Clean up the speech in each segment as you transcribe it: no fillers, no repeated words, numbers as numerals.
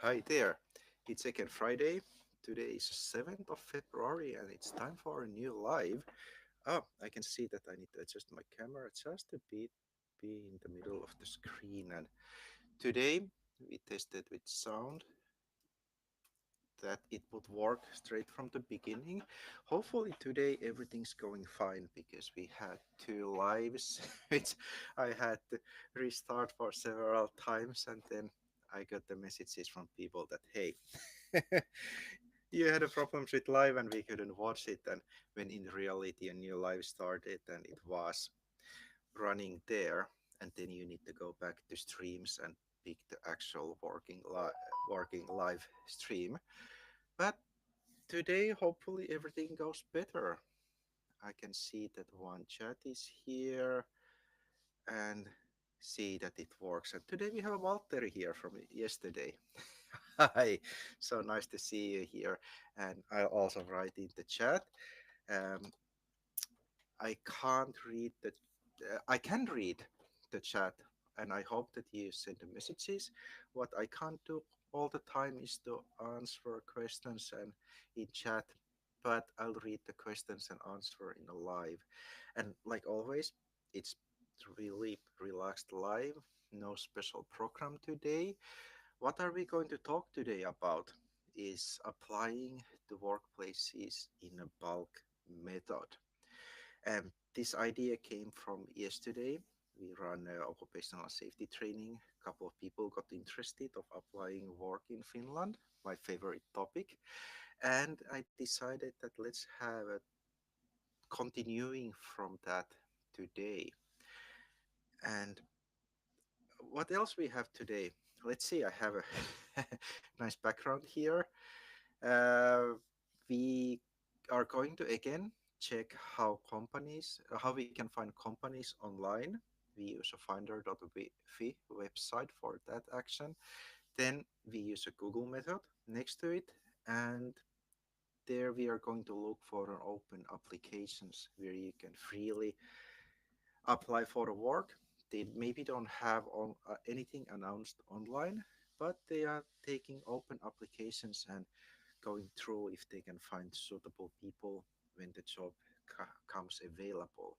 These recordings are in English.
Hi there. It's again Friday. Today is 7th of February and it's time for a new live. I can see that I need to adjust my camera just a bit, be in the middle of the screen. And today we tested with sound that it would work straight from the beginning. Hopefully today everything's going fine because we had two lives which I had to restart for several times, and then I got the messages from people that hey, you had a problems with live and we couldn't watch it, and when in reality a new live started and it was running there, and then you need to go back to streams and pick the actual working live stream. But today hopefully everything goes better. I can see that one chat is here and see that it works. And today we have Walter here from yesterday. Hi, so nice to see you here. And I'll also write in the chat. Um, I can't read the. I can read the chat, and I hope that you send the messages. What I can't do all the time is to answer questions and in chat, but I'll read the questions and answer in a live. And like always, it's really relaxed live. No special program today. What are we going to talk today about? Is applying to workplaces in a bulk method. And this idea came from yesterday. We run occupational safety training. A couple of people got interested of applying work in Finland, my favorite topic. And I decided that let's have a continuing from that today. And what else we have today? Let's see, I have a nice background here. Uh, we are going to again check how we can find companies online. We use a finder.fi website for that action. Then we use a Google method next to it, and there we are going to look for an open applications where you can freely apply for a work. They maybe don't have anything announced online, but they are taking open applications and going through if they can find suitable people when the job comes available.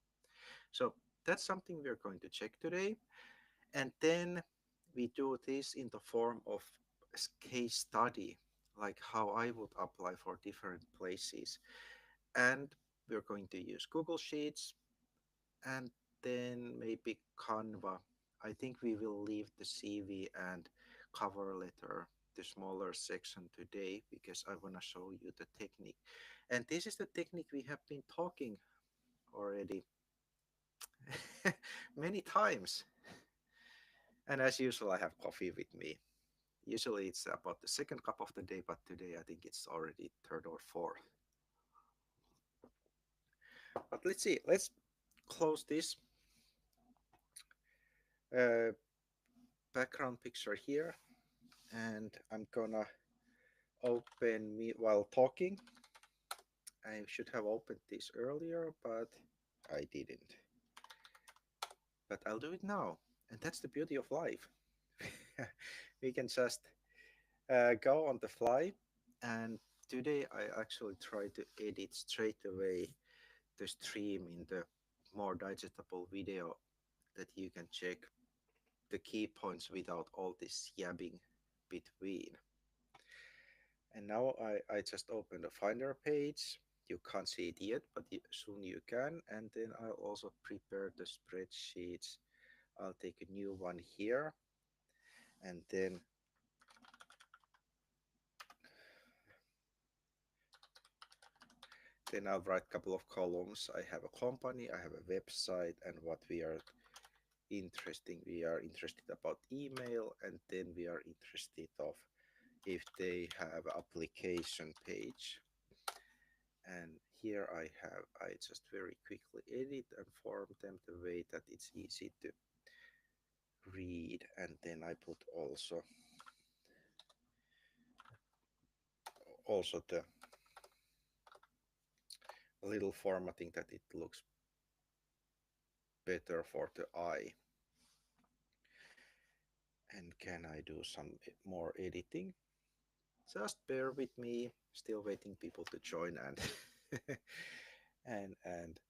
So that's something we're going to check today. And then we do this in the form of a case study, like how I would apply for different places. And we're going to use Google Sheets and then maybe Canva. I think we will leave the CV and cover letter, the smaller section today, because I want to show you the technique. And this is the technique we have been talking already many times. And as usual, I have coffee with me. Usually it's about the second cup of the day, but today I think it's already third or fourth. But let's see, let's close this uh, background picture here, and I'm gonna open me while talking. I should have opened this earlier, but I didn't. But I'll do it now. And that's the beauty of life. We can just go on the fly. And today I actually try to edit straight away the stream in the more digestible video that you can check the key points without all this yabbing between. And now I just opened the Finder page. You can't see it yet, but soon you can. And then I'll also prepare the spreadsheets. I'll take a new one here. And then I'll write a couple of columns. I have a company, I have a website, and what we are interesting. We are interested about email, and then we are interested of if they have application page. And here I just very quickly edit and form them the way that it's easy to read. And then I put also the little formatting that it looks better for the eye. And can I do some more editing? Just bear with me. Still waiting people to join and and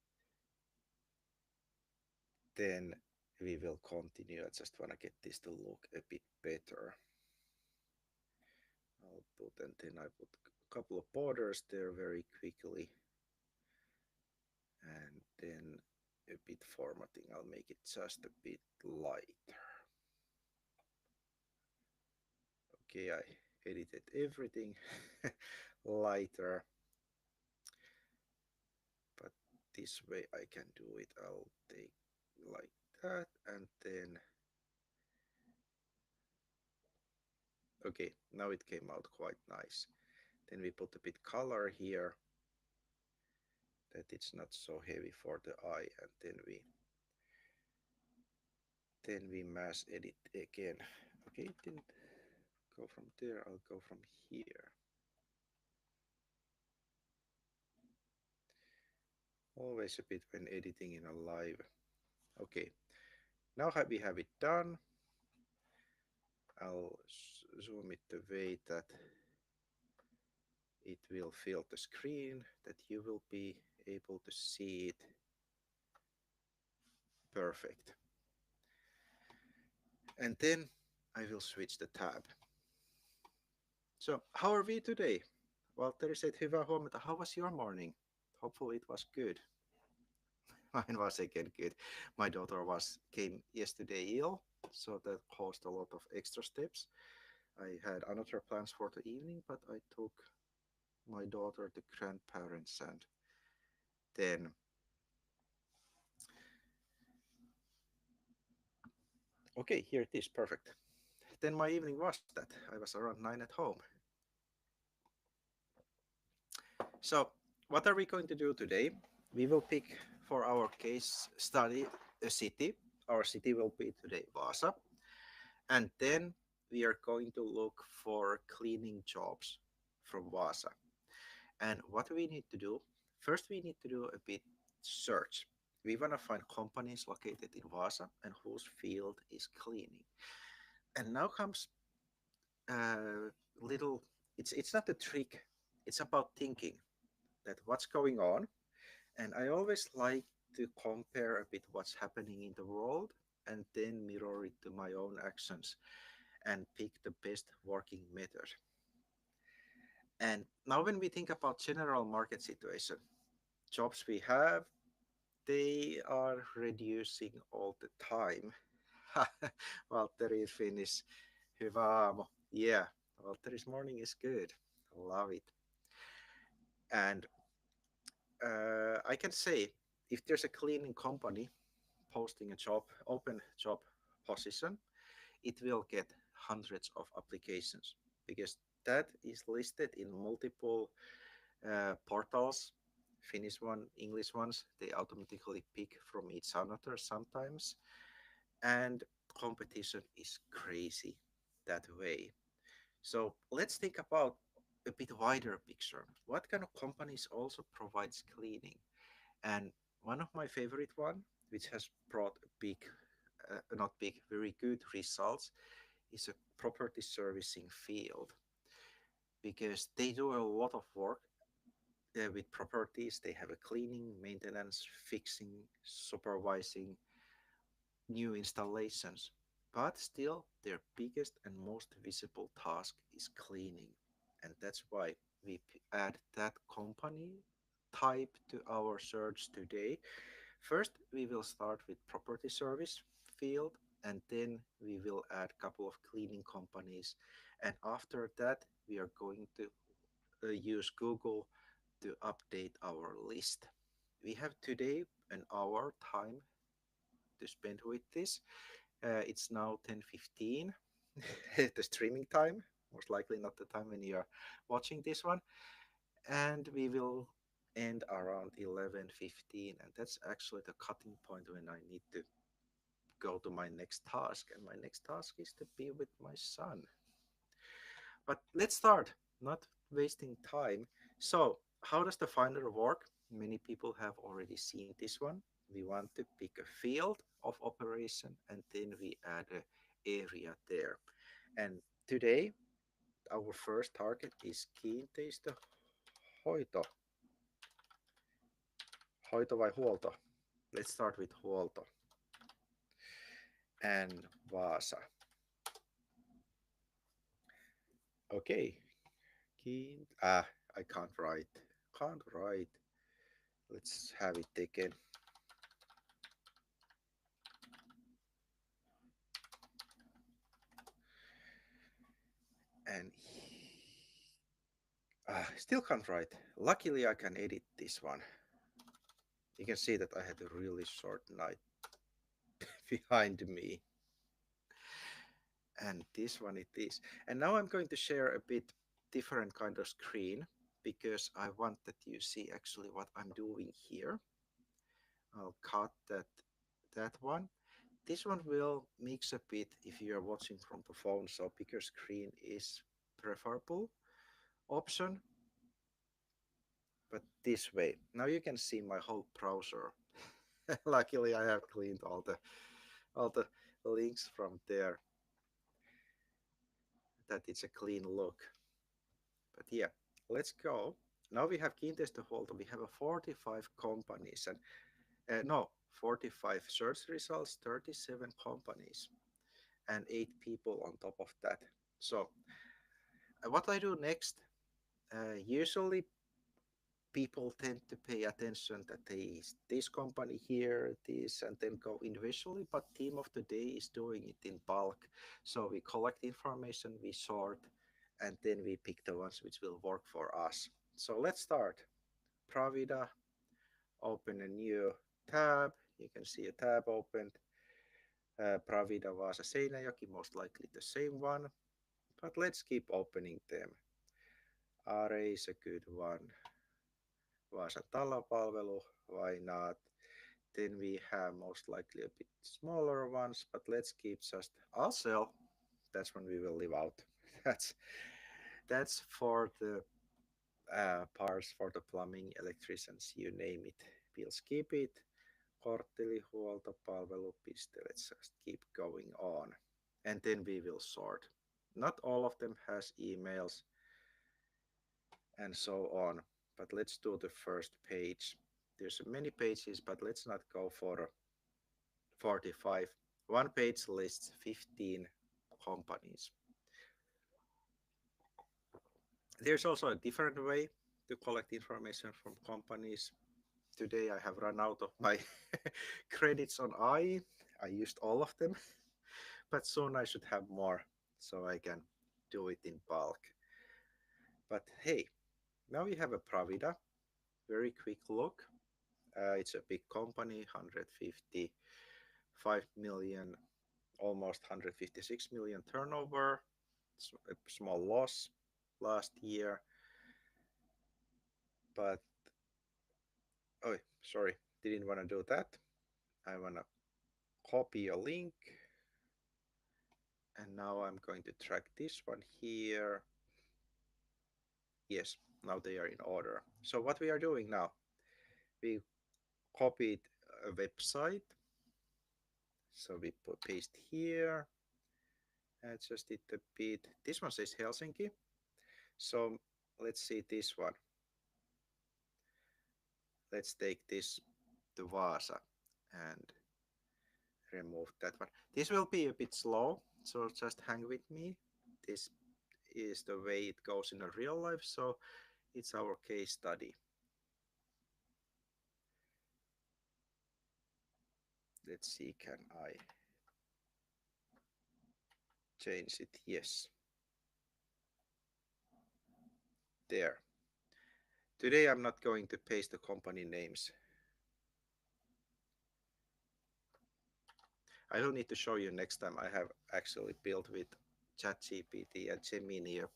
then we will continue. I just want to get this to look a bit better. I'll put and then I put a couple of borders there very quickly, and then a bit formatting. I'll make it just a bit lighter. Okay, I edited everything lighter, but this way I can do it. I'll take like that, and then okay, now it came out quite nice. Then we put a bit color here that it's not so heavy for the eye, and then we mass edit again. Okay, it didn't go from there. I'll go from here. Always a bit when editing in a live. Okay, now we have it done. I'll zoom it the way that it will fill the screen, that you will be able to see it perfect. And then I will switch the tab. So how are we today? Valtteri said hyvää huomenta. How was your morning? Hopefully it was good. Mine was again good. My daughter came yesterday ill, so that caused a lot of extra steps. I had another plans for the evening, but I took my daughter to grandparents, and then okay, here it is, perfect. Then my evening was that I was around 9 at home. So what are we going to do today? We will pick for our case study a city. Our city will be today Vaasa, and then we are going to look for cleaning jobs from Vaasa. And what we need to do, first we need to do a bit search. We want to find companies located in Vaasa and whose field is cleaning. And now comes a little, it's not a trick, it's about thinking that what's going on. And I always like to compare a bit what's happening in the world and then mirror it to my own actions and pick the best working method. And now when we think about general market situation, jobs we have, they are reducing all the time. Valtteri Finnish, hyvä aamu. Yeah, Valtteri's morning is good. Love it. And I can say if there's a cleaning company posting a job, open job position, it will get hundreds of applications because that is listed in multiple portals. Finnish one, English ones, they automatically pick from each other sometimes. And competition is crazy that way. So let's think about a bit wider picture. What kind of companies also provides cleaning? And one of my favorite one, which has brought big, not big, very good results, is a property servicing field because they do a lot of work with properties. They have a cleaning, maintenance, fixing, supervising new installations. But still, their biggest and most visible task is cleaning. And that's why we add that company type to our search today. First, we will start with property service field, and then we will add a couple of cleaning companies. And after that, we are going to use Google to update our list. We have today an hour time to spend with this. It's now 10:15, the streaming time, most likely not the time when you are watching this one. And we will end around 11:15, and that's actually the cutting point when I need to go to my next task. And my next task is to be with my son. But let's start, not wasting time. So, how does the finder work? Many people have already seen this one. We want to pick a field of operation and then we add an area there. And today our first target is kiinteistöhoito. Hoito vai huolto? Let's start with huolto. And Vaasa. Okay. I can't write. Can't write. Let's have it again. And still can't write. Luckily, I can edit this one. You can see that I had a really short night behind me. And this one it is. And now I'm going to share a bit different kind of screen because I want that you see actually what I'm doing here. I'll cut that one. This one will mix a bit if you are watching from the phone, so bigger screen is preferable option. But this way, now you can see my whole browser. Luckily, I have cleaned all the links from there. That it's a clean look. But yeah, let's go. Now we have Kiinteistöhuolto. We have a 45 companies and no, 45 search results, 37 companies, and 8 people on top of that. So what I do next, usually people tend to pay attention that they this company here, this, and then go individually. But team of the day is doing it in bulk. So we collect information, we sort, and then we pick the ones which will work for us. So let's start. Pravida, open a new tab. You can see a tab opened. Pravida Vaasa Seinäjoki, most likely the same one. But let's keep opening them. Are is a good one. Vaasa Talopalvelu, why not? Then we have most likely a bit smaller ones, but let's keep just I'll sell. That's when we will live out. That's that's for the parts for the plumbing, electricians, you name it. We'll skip it. Korttelihuoltopalvelupiste. Let's just keep going on, and then we will sort. Not all of them has emails and so on, but let's do the first page. There's many pages, but let's not go for 45. One page lists 15 companies. There's also a different way to collect information from companies. Today I have run out of my credits on AI. I used all of them, but soon I should have more so I can do it in bulk. But hey, now we have a Pravida. Very quick look. It's a big company, 155 million, almost 156 million turnover. It's a small loss last year, but oh, sorry, didn't want to do that. I want to copy a link, and now I'm going to track this one here. Yes, now they are in order. So what we are doing now, we copied a website, so we paste here, adjust it a bit. This one says Helsinki, so let's see this one. Let's take this to Vaasa and remove that one. This will be a bit slow, so just hang with me. This is the way it goes in a real life, so it's our case study. Let's see, can I change it? Yes. There. Today I'm not going to paste the company names. I don't need to show you next time. I have actually built with ChatGPT and Gemini a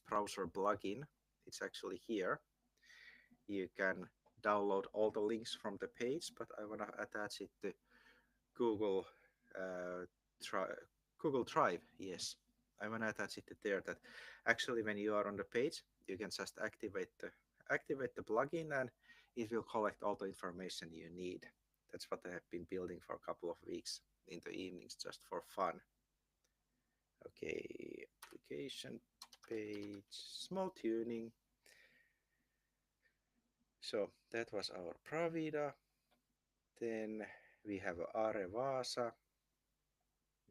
browser plugin. It's actually here. You can download all the links from the page, but I want to attach it to Google uh, Google Drive. Yes, I want to attach it to there. That actually, when you are on the page, you can just activate the plugin, and it will collect all the information you need. That's what I have been building for a couple of weeks in the evenings just for fun. Okay, application page, small tuning. So that was our Pravida. Then we have Are Vasa.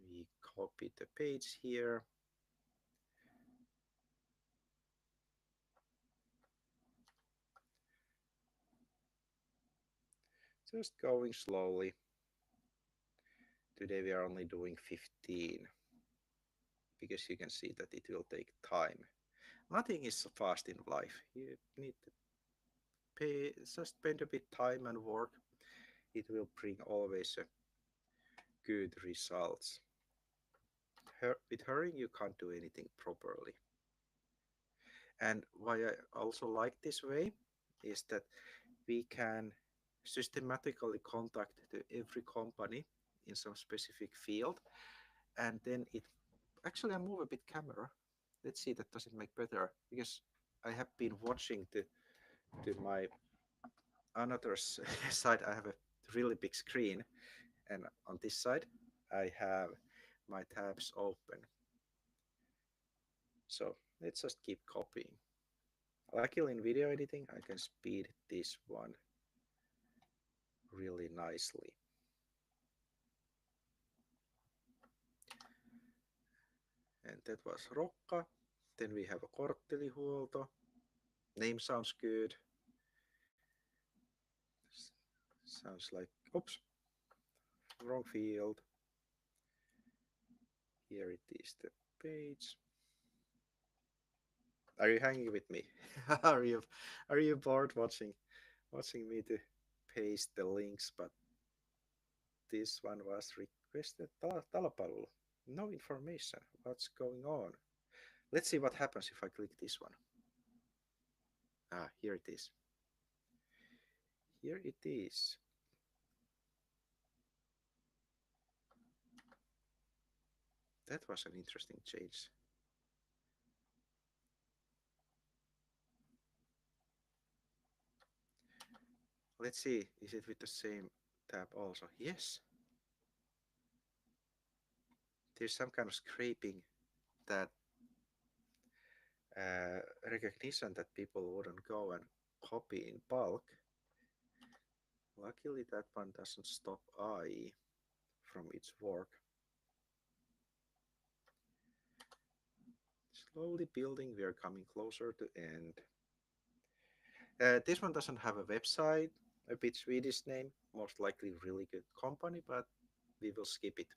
We copy the page here. Just going slowly. Today we are only doing 15 because you can see that it will take time. Nothing is fast in life. You need to pay, just spend a bit time and work. It will bring always a good results. With hurrying, you can't do anything properly. And why I also like this way is that we can systematically contact to every company in some specific field, and then it actually I move a bit camera. Let's see, that does it make better, because I have been watching to my another side. I have a really big screen, and on this side I have my tabs open. So let's just keep copying. Luckily in video editing I can speed this one really nicely. And that was Rokka. Then we have a korttelihuolto. Name sounds good. Sounds like, oops, wrong field. Here it is, the page. Are you hanging with me? are you are you bored watching me to paste the links? But this one was requested. Talapallo. No information. What's going on? Let's see what happens if I click this one. Ah, here it is. Here it is. That was an interesting change. Let's see, is it with the same tab also? Yes. There's some kind of scraping that recognition that people wouldn't go and copy in bulk. Luckily, that one doesn't stop AI from its work. Slowly building, we are coming closer to end. This one doesn't have a website, a bit Swedish name, most likely really good company, but we will skip it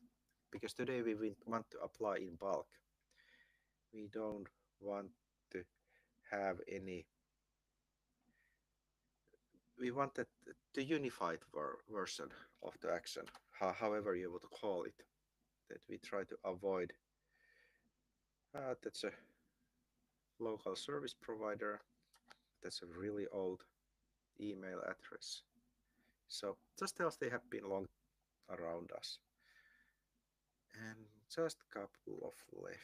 because today we want to apply in bulk. We don't want to have any, we wanted the unified version of the action, however you would call it, that we try to avoid. That's a local service provider. That's a really old email address. So just tells they have been long around us. And just a couple of left.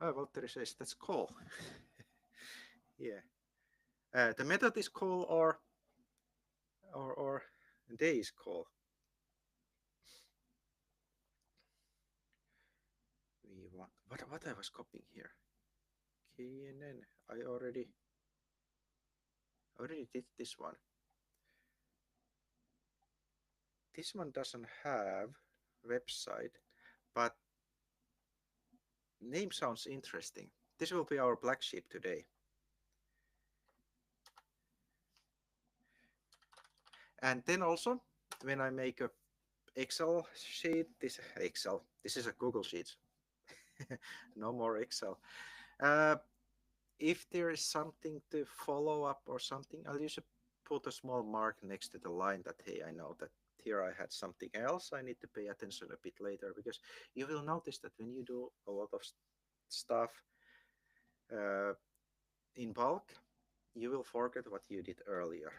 Valtteri says that's call. Yeah. The method is call or day is call. We want what I was copying here. KNN. I already did this one. This one doesn't have website, but name sounds interesting. This will be our black sheep today. And then also, when I make a Excel sheet, this is a Google sheet. No more Excel. Uh, if there is something to follow up or something, I'll usually put a small mark next to the line that, hey, I know that here I had something else. I need to pay attention a bit later, because you will notice that when you do a lot of stuff uh, in bulk, you will forget what you did earlier.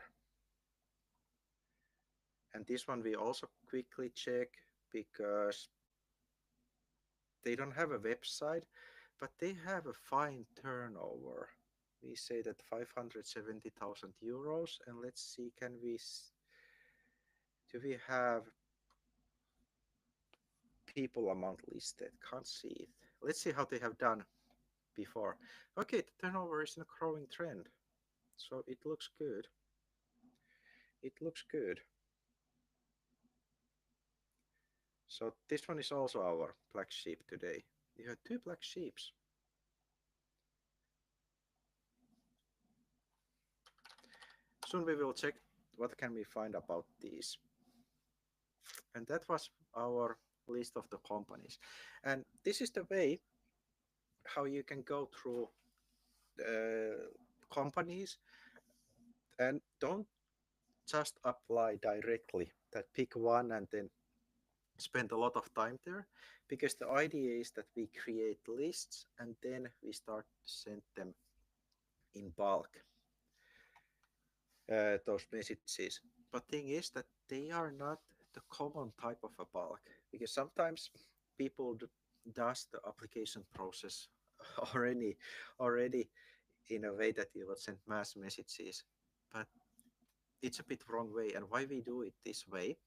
And this one we also quickly check because they don't have a website, but they have a fine turnover. We say that 570,000 euros, and let's see, can we Do we have people amount listed? Can't see it. Let's see how they have done before. Okay, the turnover is in a growing trend. So it looks good. It looks good. So this one is also our black sheep today. You have two black sheeps. Soon we will check what can we find about these. And that was our list of the companies. And this is the way how you can go through companies and don't just apply directly that pick one and then spend a lot of time there, because the idea is that we create lists and then we start to send them in bulk, those messages. But thing is that they are not the common type of a bulk, because sometimes people does the application process already already in a way that you will send mass messages, but it's a bit wrong way. And why we do it this way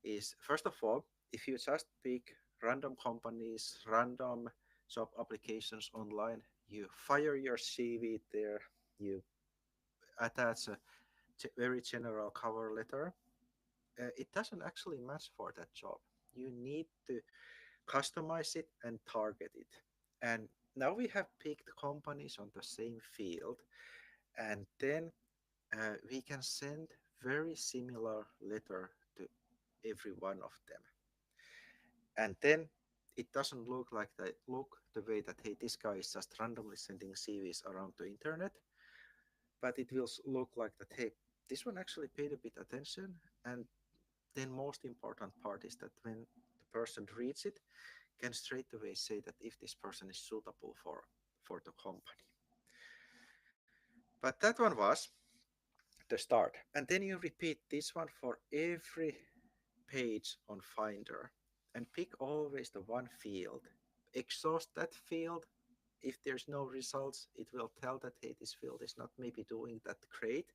is, first of all, if you just pick random companies, random job applications online, you fire your CV there, you attach a very general cover letter, it doesn't actually match for that job. You need to customize it and target it. And now we have picked companies on the same field, and then we can send very similar letter to every one of them. And then it doesn't look like that look the way that, hey, this guy is just randomly sending CVs around the internet, but it will look like that, hey, this one actually paid a bit attention. And then most important part is that when the person reads it, can straight away say that if this person is suitable for the company. But that one was the start. And then you repeat this one for every page on Finder and pick always the one field. Exhaust that field. If there's no results, it will tell that, hey, this field is not maybe doing that great,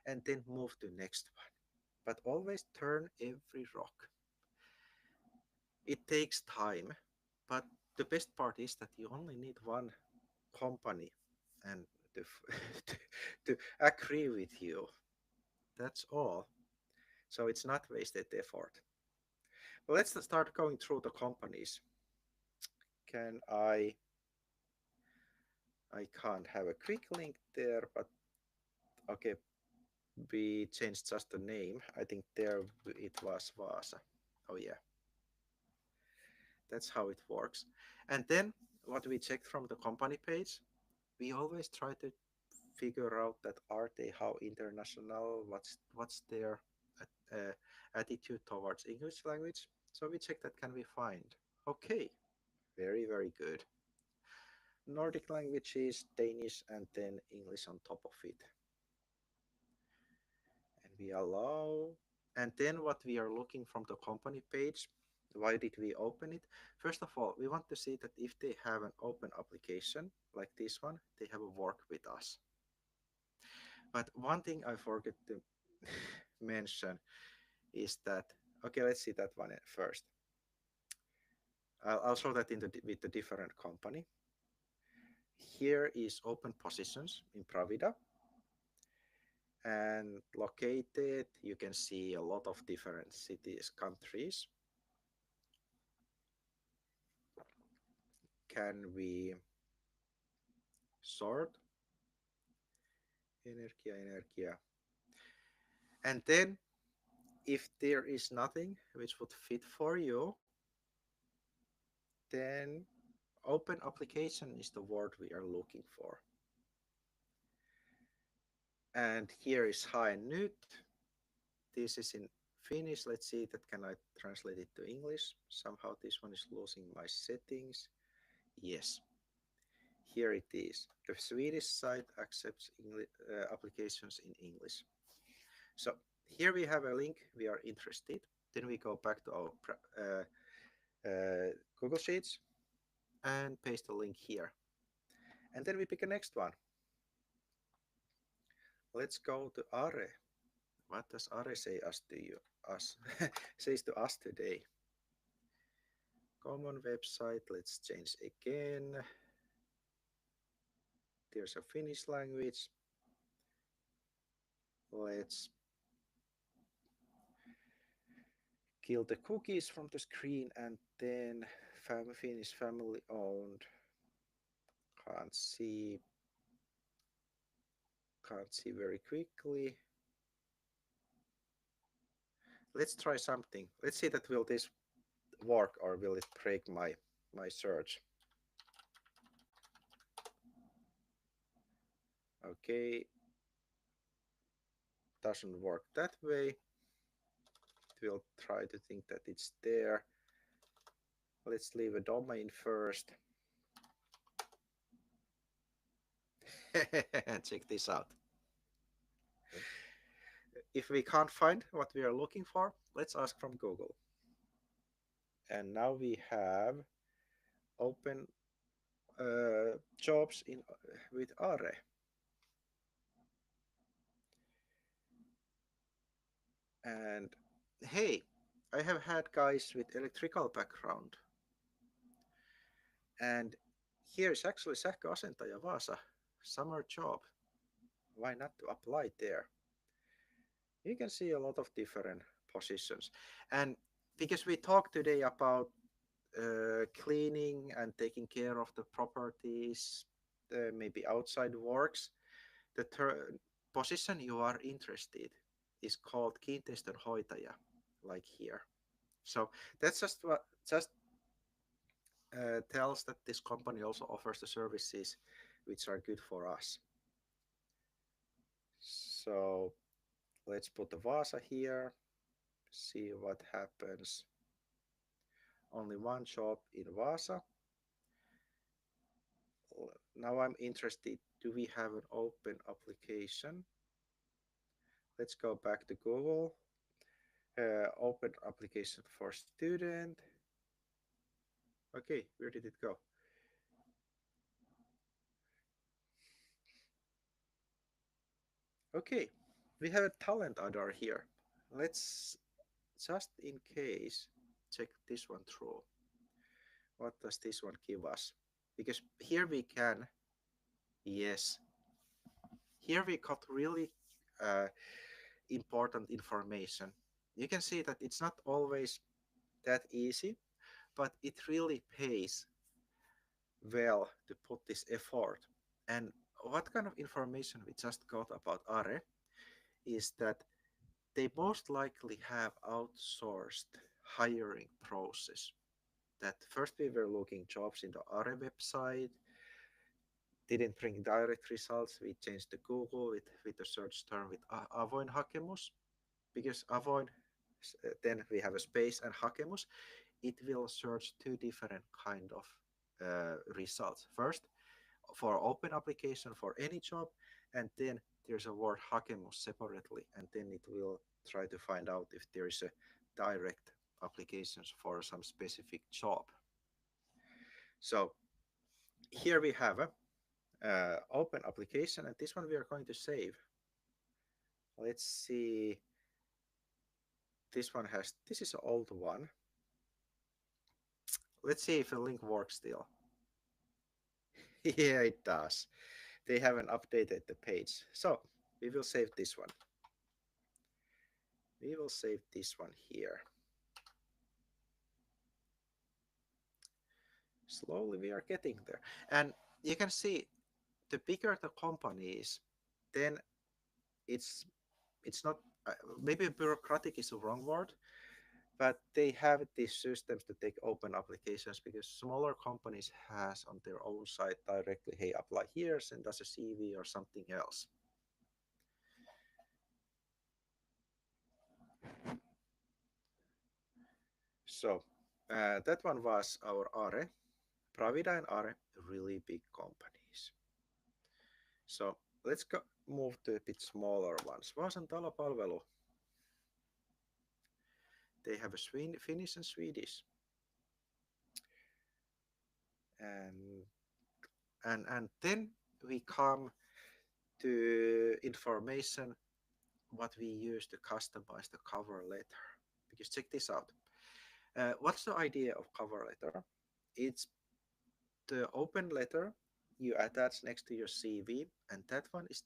and then move to next one. But always turn every rock. It takes time, but the best part is that you only need one company and to, to, to agree with you. That's all. So it's not wasted effort. Let's start going through the companies. Can I can't have a quick link there, but okay, we changed just the name. I think there it was Vasa. Oh yeah, that's how it works. And then what we checked from the company page, we always try to figure out that are they how international, what's their uh, attitude towards English language. So we check that can we find. Okay, very good. Nordic languages, Danish, and then English on top of it. And we allow. And then what we are looking from the company page, why did we open it? First of all, we want to see that if they have an open application like this one, they have a work with us. But one thing I forget to mention is that, okay, let's see that one first. I'll show that with the different company. Here is open positions in Pravida, and located, you can see a lot of different cities, countries. Can we sort? Energia. And then if there is nothing which would fit for you, then open application is the word we are looking for. And here is Hi Nyt. This is in Finnish. Let's see that can I translate it to English. Somehow this one is losing my settings. Yes, here it is. The Swedish site accepts applications in English. So here we have a link we are interested. Then we go back to our Google Sheets and paste the link here. And then we pick a next one. Let's go to Are. What does Are say us to you? Us says to us today. Common website. Let's change again. There's a Finnish language. Let's kill the cookies from the screen and then Finnish family owned. Can't see. Can't see very quickly. Let's try something. Let's see that will this work or will it break my search. Okay, doesn't work that way. We'll try to think that it's there. Let's leave a domain first. Check this out. If we can't find what we are looking for, let's ask from Google. And now we have open jobs in with Are. And hey, I have had guys with electrical background. And here's actually sähköasentaja Vaasa, summer job. Why not to apply there? You can see a lot of different positions. And because we talked today about cleaning and taking care of the properties, maybe outside works, the position you are interested is called kiinteistönhoitaja, like here. So that's just tells that this company also offers the services which are good for us. So let's put the Vaasa here, see what happens. Only one job in Vaasa. Now I'm interested, do we have an open application? Let's go back to Google. Open application for student. Okay, where did it go? Okay, we have a talent adder here. Let's just in case check this one through. What does this one give us? Because here we can, yes, here we got really uh, important information. You can see that it's not always that easy, but it really pays well to put this effort. And what kind of information we just got about Are is that they most likely have outsourced hiring process. That first we were looking jobs in the Are website, didn't bring direct results. We changed to Google with the search term with avoin hakemus, because avoin, then we have a space and hakemus. It will search two different kind of results. First, for open application for any job, and then there's a word hakemus separately, and then it will try to find out if there is a direct applications for some specific job. So here we have a open application, and this one we are going to save. Let's see. This one has, this is an old one. Let's see if the link works still. Yeah, it does. They haven't updated the page. So we will save this one. We will save this one here. Slowly we are getting there. And you can see the bigger the company is, then it's it's not maybe bureaucratic is the wrong word, but they have these systems to take open applications, because smaller companies has on their own site directly, hey, apply here, send us a CV or something else. So that one was our Are. Pravida and Are, really big companies. So let's go move to a bit smaller ones. Vaasan Talopalvelu. They have a Finnish and Swedish. And and then we come to information what we use to customize the cover letter. Because check this out. What's the idea of cover letter? It's the open letter you attach next to your CV, and that one is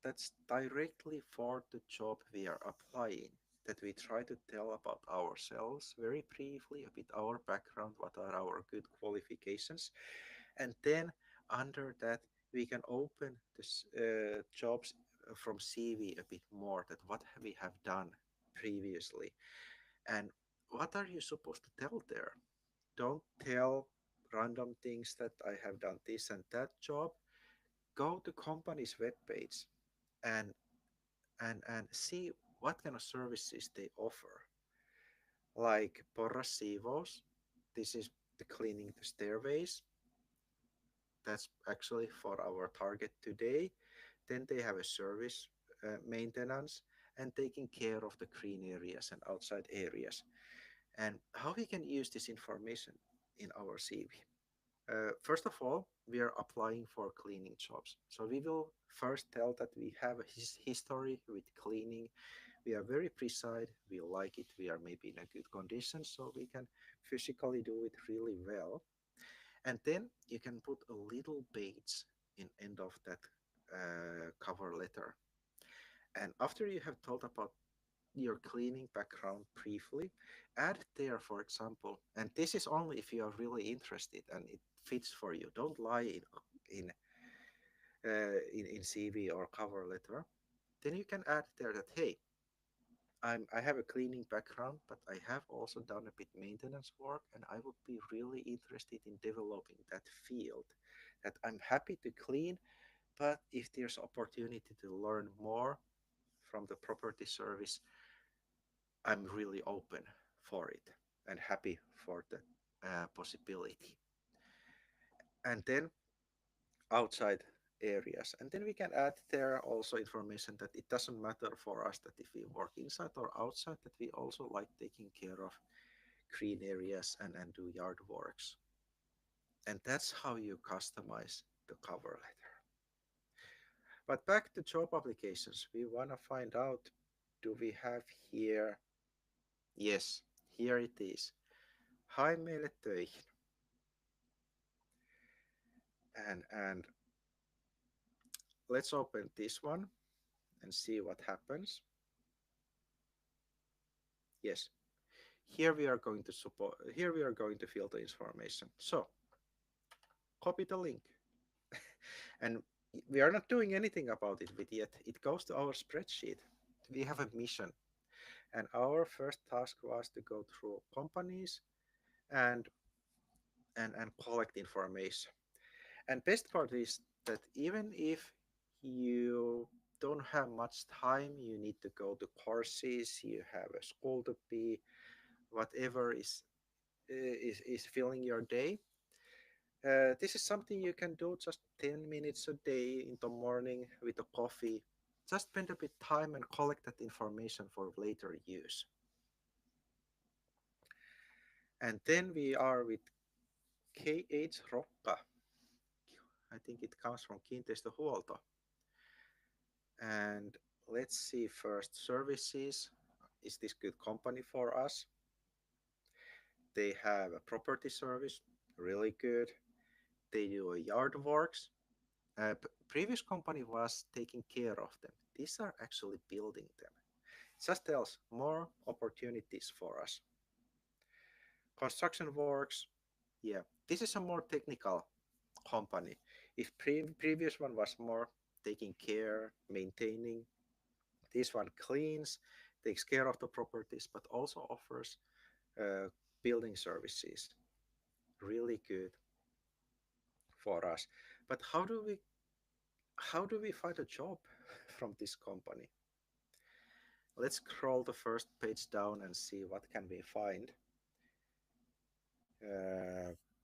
that's directly for the job we are applying. That we try to tell about ourselves very briefly, a bit our background, what are our good qualifications, and then under that we can open this jobs from CV a bit more. That what we have done previously, and what are you supposed to tell there? Don't tell random things that I have done this and that job. Go to company's webpage and and see what kind of services they offer. Like Porras Siivous, this is the cleaning the stairways. That's actually for our target today. Then they have a service maintenance and taking care of the green areas and outside areas. And how we can use this information in our CV. First of all, we are applying for cleaning jobs. So we will first tell that we have a history with cleaning. We are very precise. We like it. We are maybe in a good condition, so we can physically do it really well. And then you can put a little page in end of that cover letter. And after you have told about your cleaning background briefly, add there, for example, and this is only if you are really interested and it fits for you. Don't lie in in CV or cover letter. Then you can add there that hey, I have a cleaning background, but I have also done a bit maintenance work, and I would be really interested in developing that field. That I'm happy to clean, but if there's opportunity to learn more from the property service, I'm really open for it and happy for the possibility. And then outside areas. And then we can add there also information that it doesn't matter for us that if we work inside or outside, that we also like taking care of green areas and do yard works. And that's how you customize the cover letter. But back to job applications, we want to find out, do we have here? Yes, here it is. Hi meille töihin. And let's open this one and see what happens. Yes, here we are going to support, here we are going to fill the information. So copy the link. And we are not doing anything about it with yet. It goes to our spreadsheet. We have a mission. And our first task was to go through companies and and collect information. And best part is that even if you don't have much time, you need to go to courses, you have a school to be, whatever is filling your day. This is something you can do just 10 minutes a day in the morning with a coffee. Just spend a bit time and collect that information for later use. And then we are with KH Rokka. I think it comes from Kiinteistöhuolto. And let's see first services. Is this good company for us? They have a property service, really good. They do a yard works. Previous company was taking care of them. These are actually building them. It just tells more opportunities for us. Construction works. Yeah, this is a more technical company. If previous one was more taking care, maintaining, this one cleans, takes care of the properties, but also offers uh, building services. Really good for us. But how do we find a job from this company? Let's scroll the first page down and see what can we find.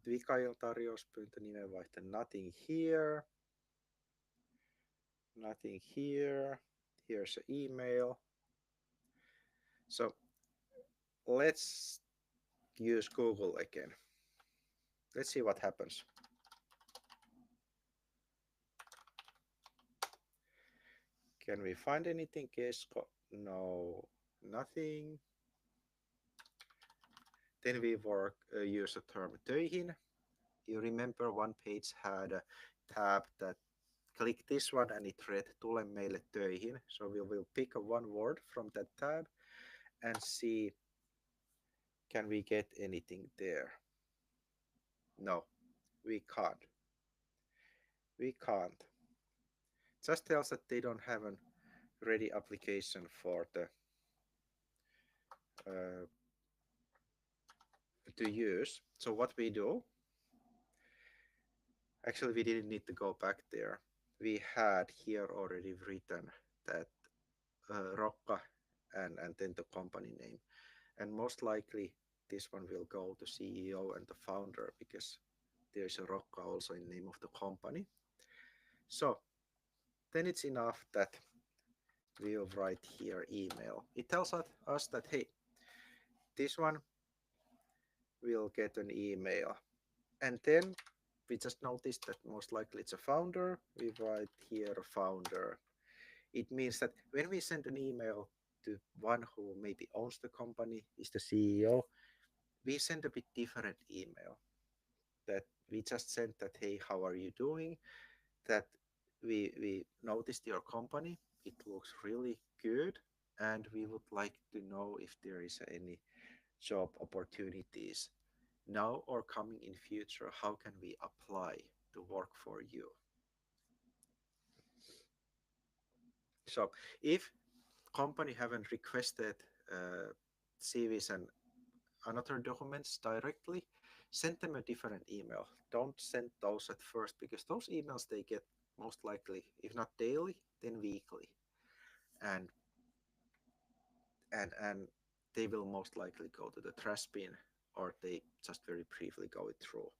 Vikail tarjouspyyntö nimenvaihto, nothing here. Nothing here. Here's an email. So let's use Google again. Let's see what happens. Can we find anything? No, nothing. Then we use the term töihin. You remember one page had a tab that click this one and it read tule meille töihin. So we will pick a one word from that tab and see can we get anything there. No, we can't. We can't. Just tells that they don't have a ready application for the uh, to use. So what we do, actually we didn't need to go back there. We had here already written that Rocca and then the company name. And most likely this one will go to CEO and the founder because there's a Rocca also in name of the company. So then it's enough that we'll write here email. It tells us that, hey, this one will get an email. And then we just noticed that most likely it's a founder. We write here founder. It means that when we send an email to one who maybe owns the company, is the CEO, we send a bit different email that we just sent that, hey, how are you doing? That we noticed your company. It looks really good. And we would like to know if there is any job opportunities now or coming in future. How can we apply to work for you? So if company haven't requested CVs and another documents directly, send them a different email. Don't send those at first because those emails they get most likely, if not daily, then weekly, and and they will most likely go to the trash bin or they just very briefly go it through.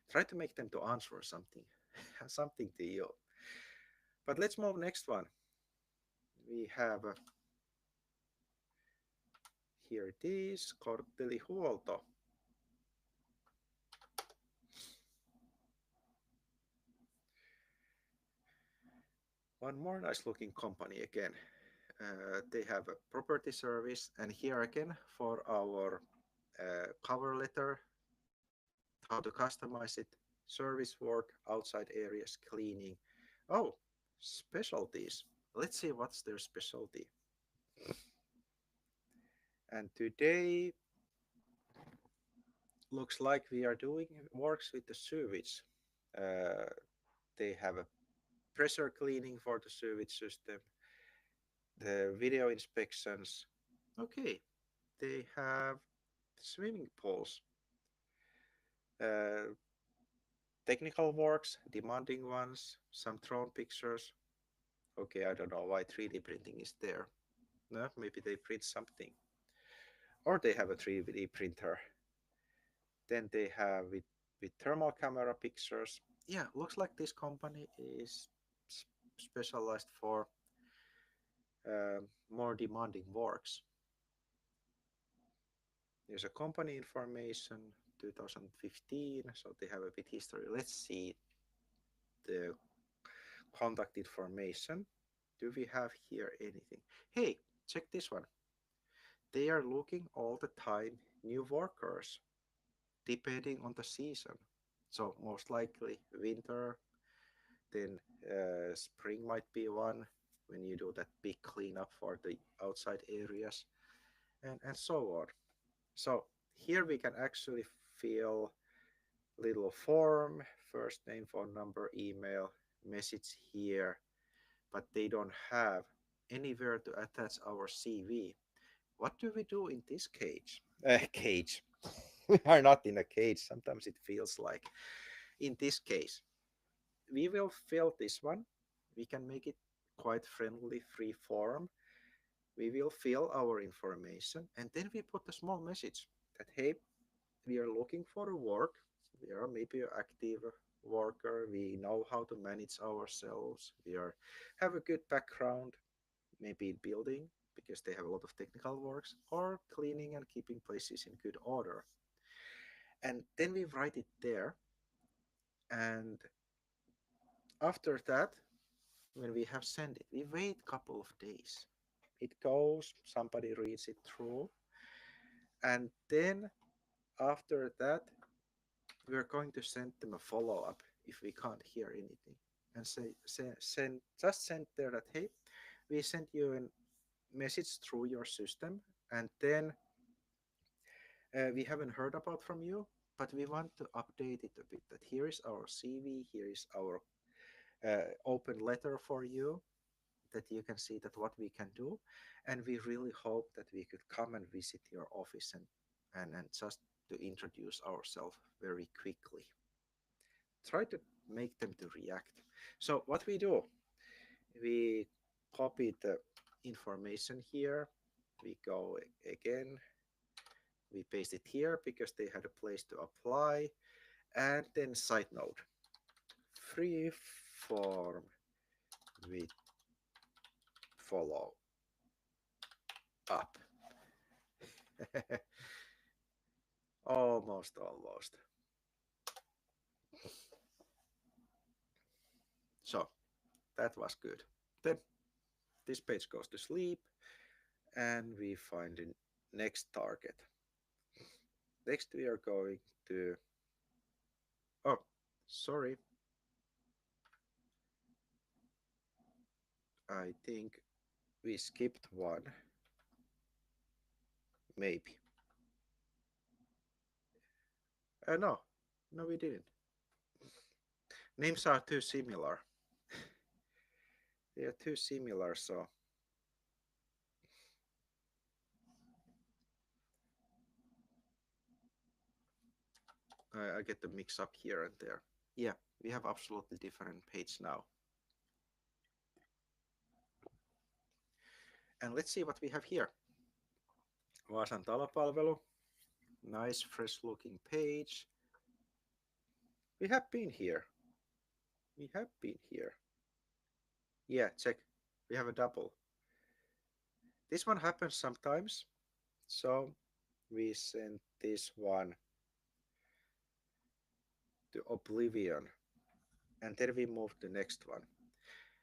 Try to make them to answer something, something to you. But let's move next one. We have here it is, korttelihuolto. One more nice looking company again. They have a property service, and here again for our cover letter, how to customize it, service work, outside areas, cleaning. Oh, specialties. Let's see what's their specialty. And today looks like we are doing works with the sewage. Uh, they have a pressure cleaning for the sewage system, the video inspections. Okay, they have swimming pools, uh, technical works, demanding ones, some drone pictures. Okay, I don't know why 3D printing is there. No, maybe they print something, or they have a 3D printer. Then they have with thermal camera pictures. Yeah, looks like this company is specialized for more demanding works. There's a company information 2015, so they have a bit history. Let's see the contact information. Do we have here anything? Hey, check this one. They are looking all the time new workers depending on the season. So most likely winter, then spring might be one when you do that big cleanup for the outside areas and so on. So here we can actually fill little form, first name, phone number, email, message here, but they don't have anywhere to attach our CV. What do we do in this cage? Cage. We are not in a cage. Sometimes it feels like. In this case, we will fill this one. We can make it quite friendly, free form. We will fill our information and then we put a small message that, hey, we are looking for work. We are maybe an active worker. We know how to manage ourselves. We are have a good background, maybe in building because they have a lot of technical works or cleaning and keeping places in good order. And then we write it there. And after that, when we have sent it, we wait a couple of days. It goes, somebody reads it through, and then after that, we are going to send them a follow up if we can't hear anything, and send there that hey, we sent you a message through your system, and then we haven't heard about from you, but we want to update it a bit. That here is our CV, here is our open letter for you, that you can see that what we can do, and we really hope that we could come and visit your office and just to introduce ourselves very quickly. Try to make them to react. So what we do, we copy the information here, we go again, we paste it here because they had a place to apply, and then side note, free form with follow up. Almost. So that was good. Then this page goes to sleep, and we find the next target. Next we are going to, oh, sorry, I think we skipped one, maybe. No, no, we didn't. Names are too similar. They are too similar, so I get the mix up here and there. Yeah, we have absolutely different page now. And let's see what we have here. Vaasan talopalvelu. Nice, fresh looking page. We have been here. We have been here. Yeah, check. We have a double. This one happens sometimes. So we send this one to oblivion. And then we move to the next one.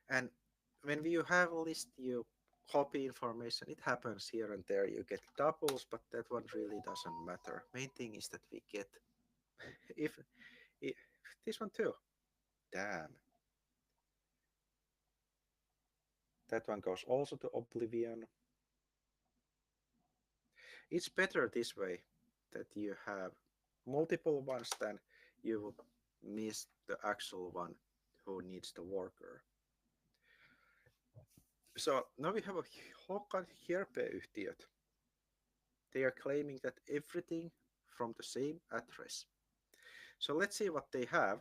And when you have a list, you copy information. It happens here and there. You get doubles, but that one really doesn't matter. Main thing is that we get if this one too. Damn. That one goes also to oblivion. It's better this way that you have multiple ones than you will miss the actual one who needs the worker. So now we have a Håkan Hierpe-yhtiöt. They are claiming that everything from the same address. So let's see what they have.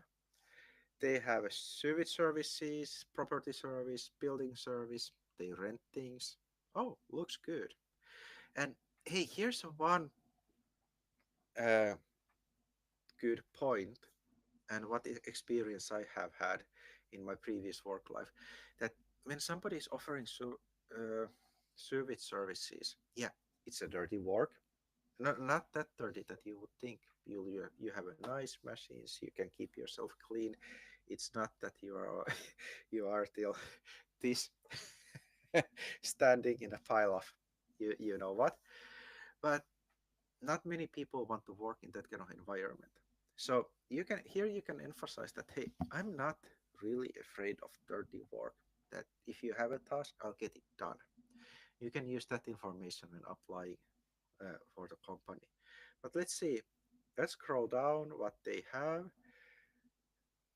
They have a sewage services, property service, building service. They rent things. Oh, looks good. And hey, here's one uh, good point, and what experience I have had in my previous work life. That when somebody is offering sewage services, yeah, it's a dirty work. Not that dirty that you would think. You have a nice machines. You can keep yourself clean. It's not that you are you are still this standing in a pile of you know what. But not many people want to work in that kind of environment. So you can emphasize that hey, I'm not really afraid of dirty work. That if you have a task, I'll get it done. You can use that information when applying for the company. But let's see. Let's scroll down what they have.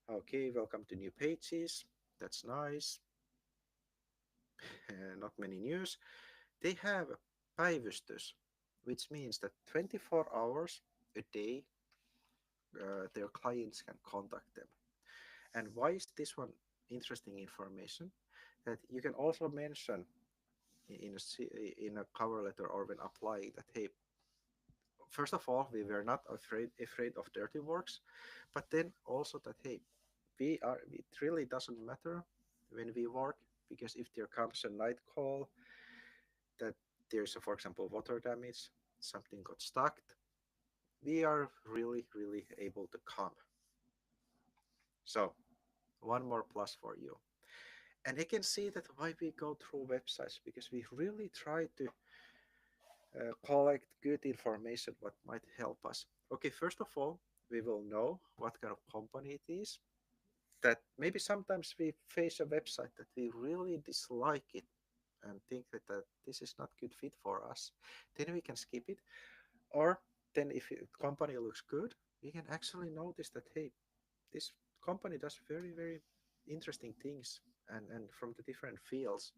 Okay, welcome to new pages. That's nice. Not many news. They have päivystys, which means that 24 hours a day their clients can contact them. And why is this one interesting information? That you can also mention in a cover letter or when applying that hey, first of all, we were not afraid of dirty works, but then also that hey, it really doesn't matter when we work, because if there comes a night call that there's a, for example, water damage, something got stuck, we are really able to come. So one more plus for you. And I can see that why we go through websites, because we really try to collect good information what might help us. Okay, first of all, we will know what kind of company it is. That maybe sometimes we face a website that we really dislike it and think that this is not good fit for us. Then we can skip it. Or then if the company looks good, we can actually notice that, hey, this company does very, very interesting things and from the different fields.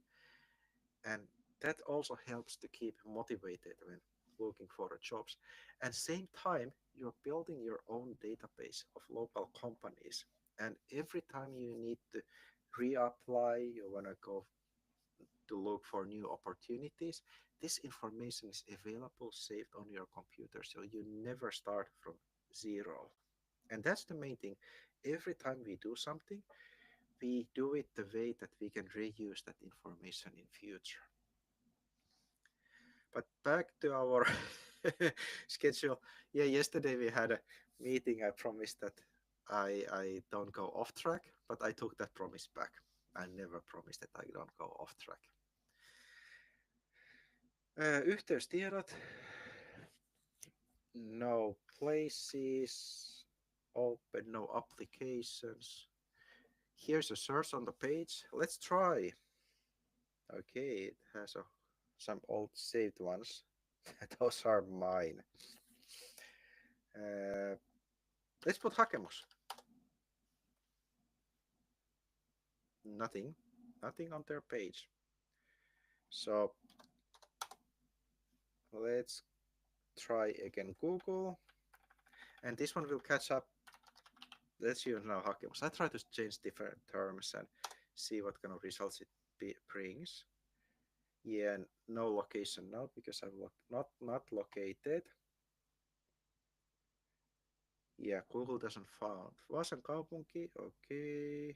And that also helps to keep motivated when looking for jobs. And same time, you're building your own database of local companies. And every time you need to reapply, you want to go to look for new opportunities, this information is available, saved on your computer. So you never start from zero. And that's the main thing. Every time we do something, we do it the way that we can reuse that information in future. But back to our schedule. Yeah, yesterday we had a meeting. I promised that I don't go off track, but I took that promise back. I never promised that I don't go off track. Yhteystiedot, no places, open, no applications. Here's a search on the page. Let's try. Okay, it has some old saved ones. Those are mine. Uh, let's put hakemus. Nothing. Nothing on their page. So let's try again Google. And this one will catch up. Let's use now hakemus. I try to change different terms and see what kind of results it brings. Yeah, no location now because I'm not located. Yeah, Google doesn't found. Vaasan kaupunki, okay.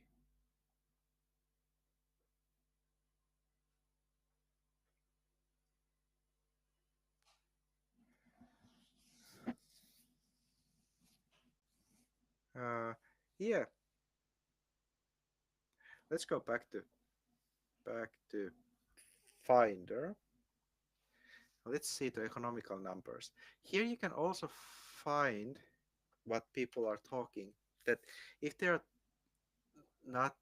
Uh, yeah, let's go back to Finder. Let's see the economical numbers. Here you can also find what people are talking. That if they're not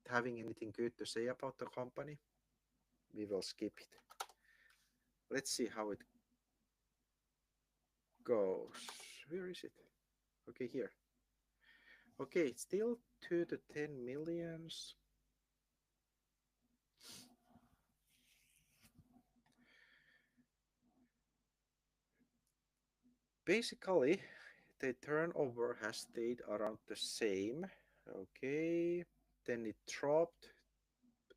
having anything good to say about the company, we will skip it. Let's see how it goes. Where is it? Okay, here. Okay, it's still 2 to 10 millions. Basically, the turnover has stayed around the same. Okay, then it dropped.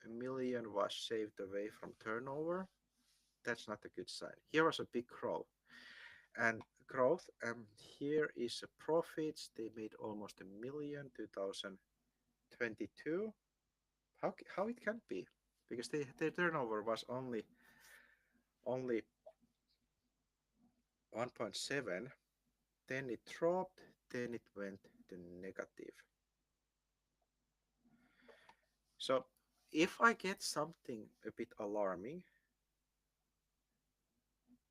A million was saved away from turnover. That's not a good sign. Here was a big growth. And growth, here is a profits. They made almost a million 2022. How it can be? Because their turnover was only 1.7, then it dropped, then it went to negative. So if I get something a bit alarming,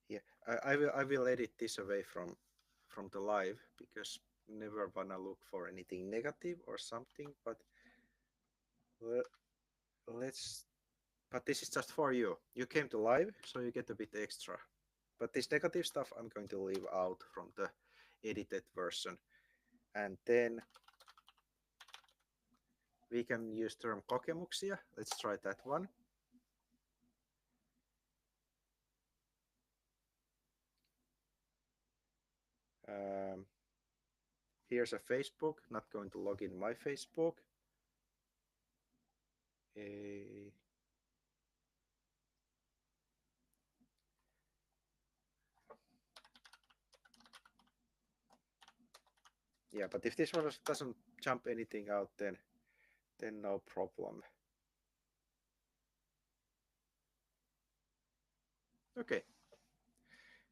yeah, I will edit this away from the live because never wanna look for anything negative or something. But let's. But this is just for you. You came to live, so you get a bit extra. But this negative stuff I'm going to leave out from the edited version, and then we can use term kokemuksia. Let's try that one. Um, here's a Facebook. Not going to log in my Facebook. Uh, yeah, but if this one doesn't jump anything out, then no problem. Okay,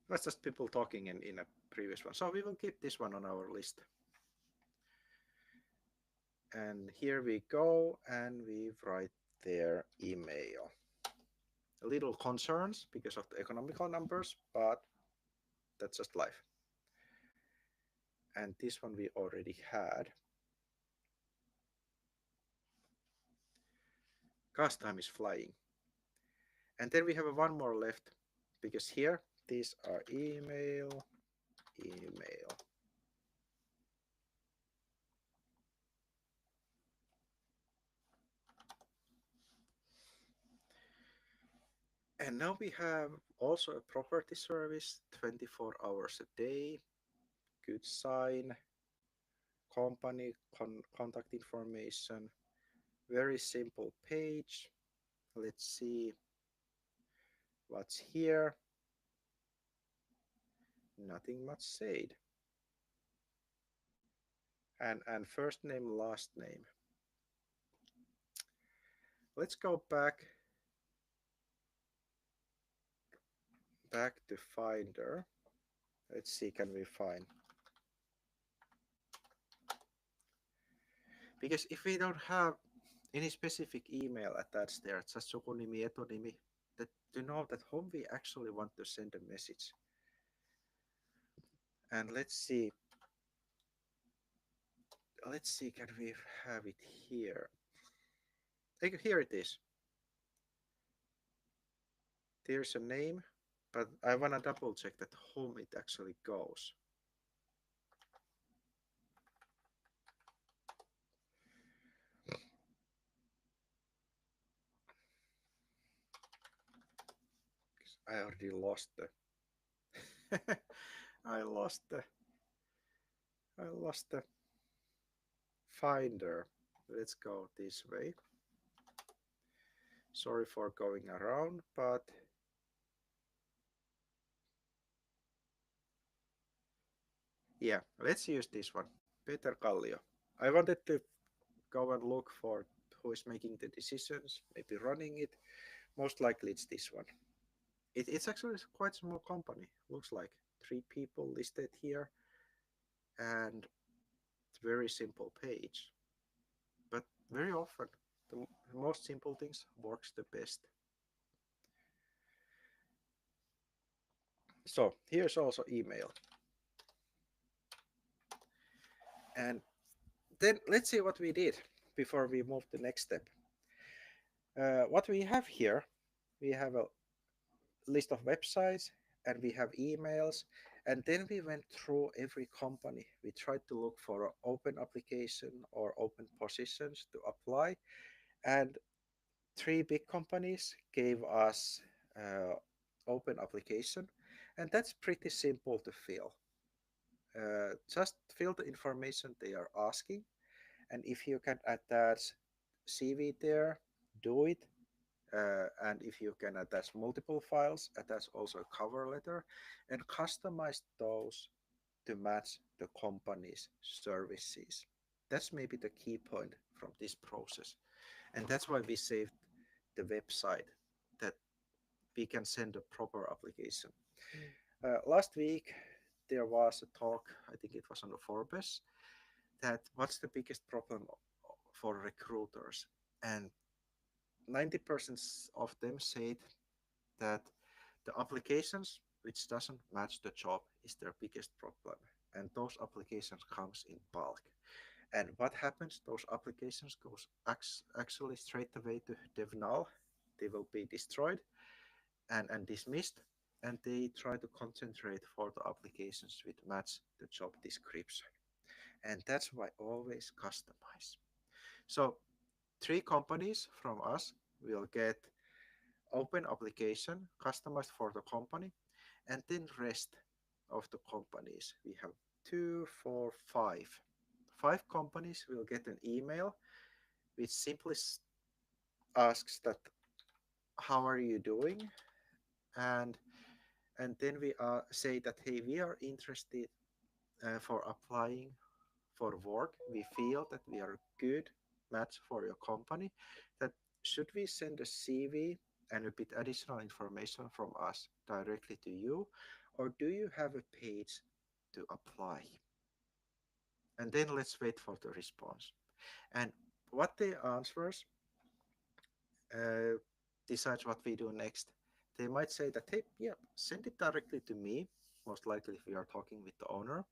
that's just people talking in a previous one. So we will keep this one on our list. And here we go, and we write their email. A little concerns because of the economical numbers, but that's just life. And this one we already had. Cast time is flying. And then we have one more left because here these are email, email. And now we have also a property service 24 hours a day, good sign, company contact information, very simple page. Let's see what's here. Nothing much said. And first name, last name. Let's go back to Finder. Let's see, can we find? Because if we don't have any specific email attached there, just sukunimi, etunimi, that to know that whom we actually want to send a message. And let's see, can we have it here? Here it is. There's a name, but I want to double check that whom it actually goes. I already lost the I lost the Finder. Let's go this way. Sorry for going around, but yeah, let's use this one. Peter Kallio. I wanted to go and look for who is making the decisions, maybe running it. Most likely it's this one. It's actually quite a small company. Looks like 3 people listed here and very simple page. But very often the most simple things works the best. So here's also email. And then let's see what we did before we move to the next step. What we have here, we have a list of websites and we have emails, and then we went through every company. We tried to look for an open application or open positions to apply, and 3 big companies gave us open application, and that's pretty simple to fill. Just fill the information they are asking, and if you can attach CV there, do it. And if you can attach multiple files, attach also a cover letter and customize those to match the company's services. That's maybe the key point from this process. And that's why we saved the website, that we can send a proper application. Last week, there was a talk, I think it was on the Forbes, that what's the biggest problem for recruiters? And 90% of them said that the applications which doesn't match the job is their biggest problem, and those applications comes in bulk. And what happens, those applications goes actually straight away to DevNull. They will be destroyed and dismissed, and they try to concentrate for the applications which match the job description. And that's why always customize. So 3 companies from us will get open application customized for the company, and then rest of the companies, we have 2 4 5 companies will get an email which simply asks that how are you doing, and then we say that hey, we are interested for applying for work. We feel that we are a good match for your company. That should we send a CV and a bit additional information from us directly to you, or do you have a page to apply? And then let's wait for the response. And what they answers, uh, decides what we do next. They might say that, hey, yeah, send it directly to me, most likely if we are talking with the owner,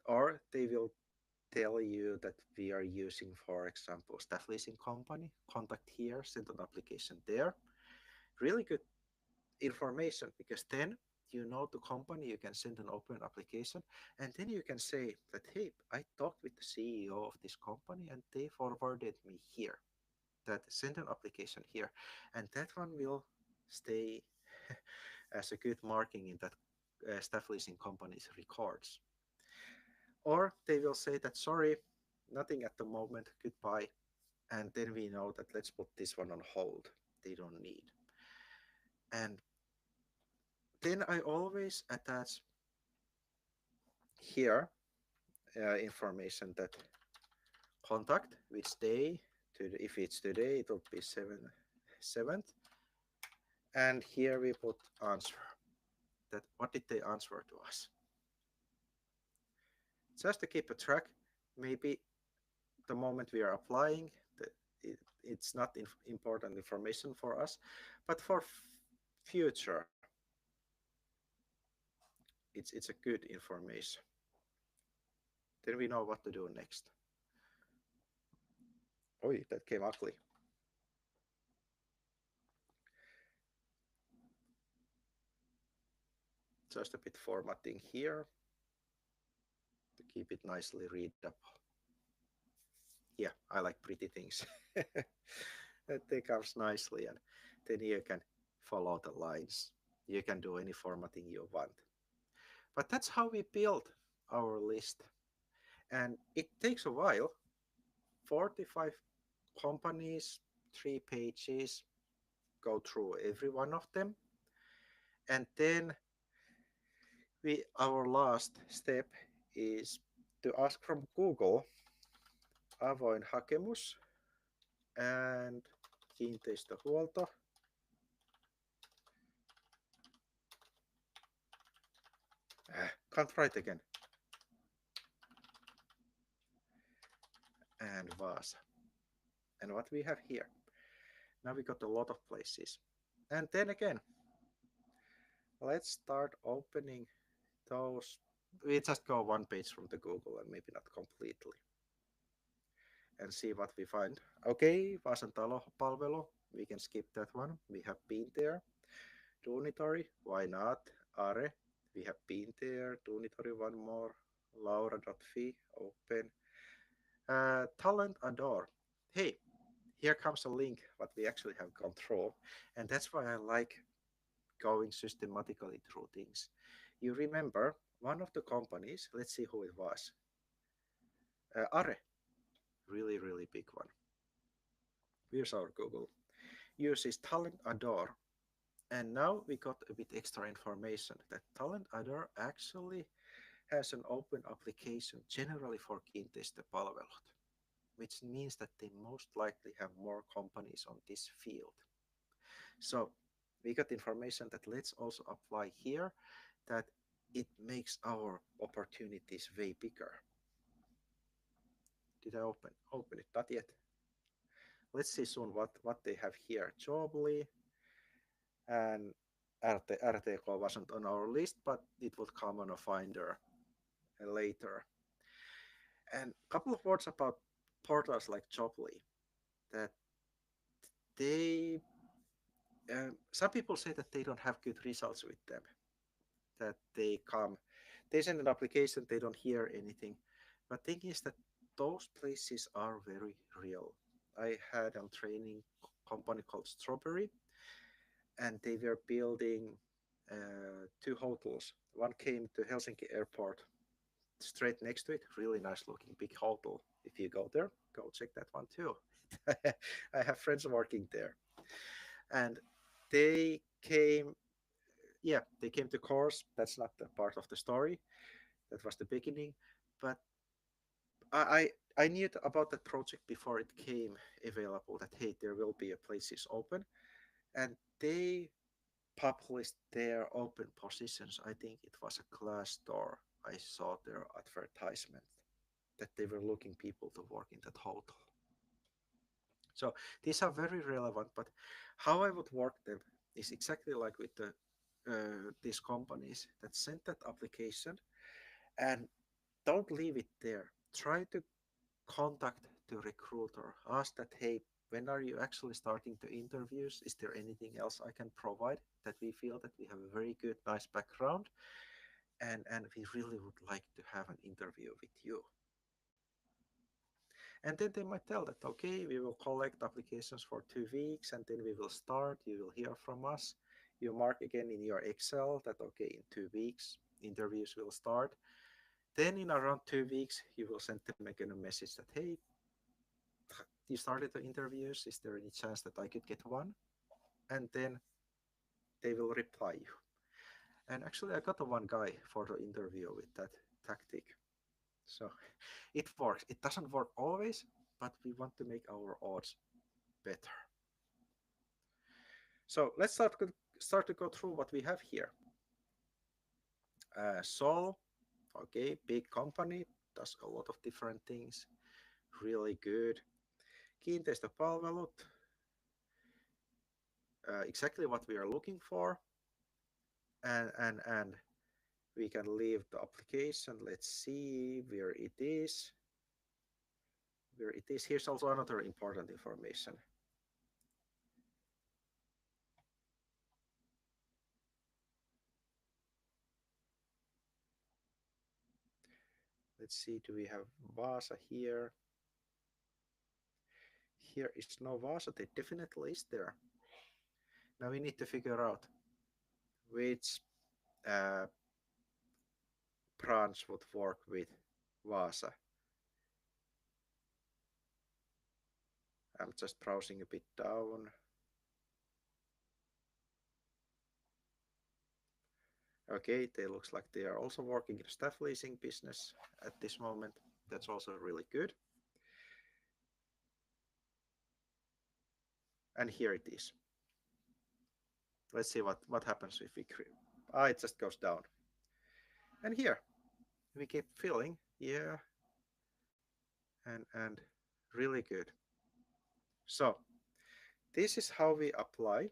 or they will tell you that we are using, for example, staff leasing company, contact here, send an application there. Really good information because then you know the company, you can send an open application, and then you can say that, hey, I talked with the CEO of this company and they forwarded me here, that send an application here, and that one will stay as a good marking in that staff leasing company's records. Or they will say that, sorry, nothing at the moment, goodbye, and then we know that let's put this one on hold, they don't need. And then I always attach here information that contact which day, to if it's today it will be 7th, and here we put answer, that what did they answer to us, just to keep a track. Maybe the moment we are applying, the, it's not important information for us, but for future it's a good information. Then we know what to do next. Oh, that came ugly. Just a bit formatting here to keep it nicely readable. Yeah, I like pretty things. That comes nicely, and then you can follow the lines. You can do any formatting you want. But that's how we build our list. And it takes a while, 45 companies, 3 pages, go through every one of them. And then our last step is to ask from Google avoin hakemus and kiinteistöhuolto. Can't write again. And Vaasa. And what we have here. Now we got a lot of places. And then again, let's start opening those. We just go one page from the Google and maybe not completely. And see what we find. Okay, Vaasan talohapalvelu. We can skip that one. We have been there. Duunitory, why not? Are, we have been there. Duunitory, one more. Laura.fi, open. Talent Adore. Hey, here comes a link what we actually have gone through, and that's why I like going systematically through things. You remember one of the companies, let's see who it was. Are, really big one. Here's our Google. Uses Talent Adore, and now we got a bit extra information that Talent Adore actually has an open application generally for kiinteistöpalvelut, which means that they most likely have more companies on this field. So we got information that let's also apply here, that it makes our opportunities way bigger. Did I open it? Not yet. Let's see soon what they have here. Jobly and RTK wasn't on our list, but it would come on a finder later. And a couple of words about portals like Jobly, that they some people say that they don't have good results with them, that they send an application, they don't hear anything. But thing is that those places are very real. I had a training company called Strawberry, and they were building 2 hotels. One came to Helsinki airport, straight next to it, really nice looking big hotel. If you go there, go check that one too. I have friends working there, and they came, yeah, they came to course. That's not the part of the story. That was the beginning. But I I knew about that project before it came available. That hey, there will be a places open, and they published their open positions. I think it was a Glassdoor. I saw their advertisement that they were looking people to work in that hotel. So these are very relevant, but how I would work them is exactly like with these companies that send that application, and don't leave it there. Try to contact the recruiter. Ask that, hey, when are you actually starting the interviews? Is there anything else I can provide that we feel that we have a very good, nice background, and we really would like to have an interview with you. And then they might tell that, okay, we will collect applications for 2 weeks and then we will start. You will hear from us. You mark again in your Excel that, okay, in 2 weeks, interviews will start. Then in around 2 weeks, you will send them again a message that, hey, you started the interviews. Is there any chance that I could get one? And then they will reply you. And actually, I got a one guy for the interview with that tactic. So it works. It doesn't work always, but we want to make our odds better. So let's start to go through what we have here. Sol, okay, big company, does a lot of different things, really good. Kiinteistöpalvelut, exactly what we are looking for, and we can leave the application. Let's see where it is. Where it is. Here's also another important information. Let's see, do we have Vasa here? Here is no Vasa, there definitely is there. Now we need to figure out which uh, branch would work with Vasa. I'm just browsing a bit down. Okay, they looks like they are also working in staff leasing business at this moment. That's also really good. And here it is. Let's see what happens if we create. It just goes down. And here we keep filling. Yeah, and really good. So this is how we apply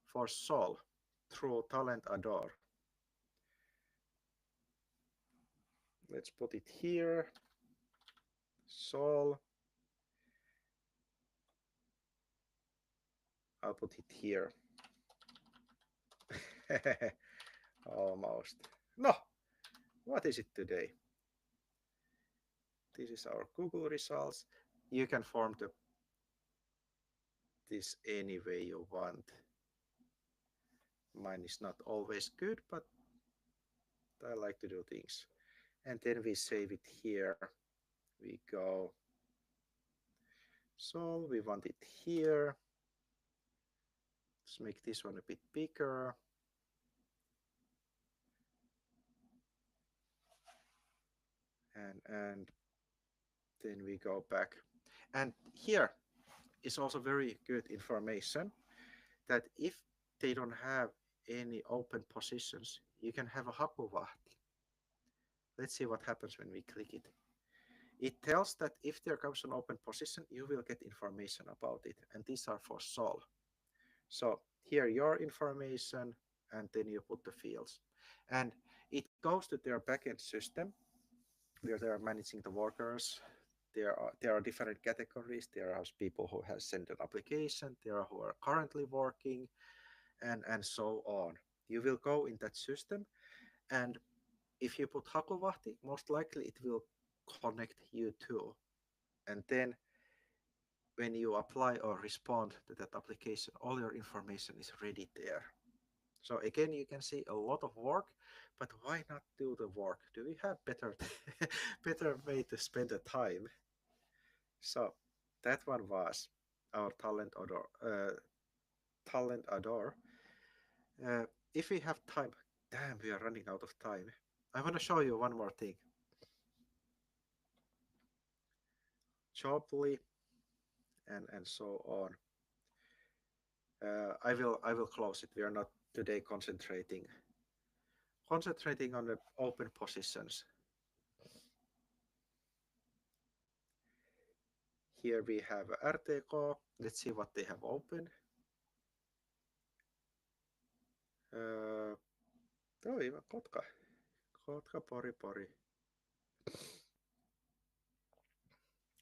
for Sol through Talent Adore. Let's put it here. Sol. I'll put it here. Almost. No, what is it today? This is our Google results. You can form this any way you want. Mine is not always good, but I like to do things. And then we save it here. We go. So we want it here. Let's make this one a bit bigger. And then we go back. And here is also very good information that if they don't have any open positions, you can have a hakuvahti. Let's see what happens when we click it. It tells that if there comes an open position, you will get information about it. And these are for Sol. So here your information, and then you put the fields. And it goes to their backend system where they are managing the workers. There are different categories. There are people who have sent an application, there are who are currently working, and so on. You will go in that system, and if you put Hakuvahti, most likely it will connect you too. And then when you apply or respond to that application, all your information is ready there. So again, you can see a lot of work, but why not do the work? Do we have better better way to spend the time? So that one was our talent adore. Uh, if we have time, damn, we are running out of time. I want to show you one more thing. Jobly and so on. I will close it. We are not today concentrating on the open positions. Here we have RTK. Let's see what they have opened. Uh, oh, even Kotka. Kotka, Pori, Pori.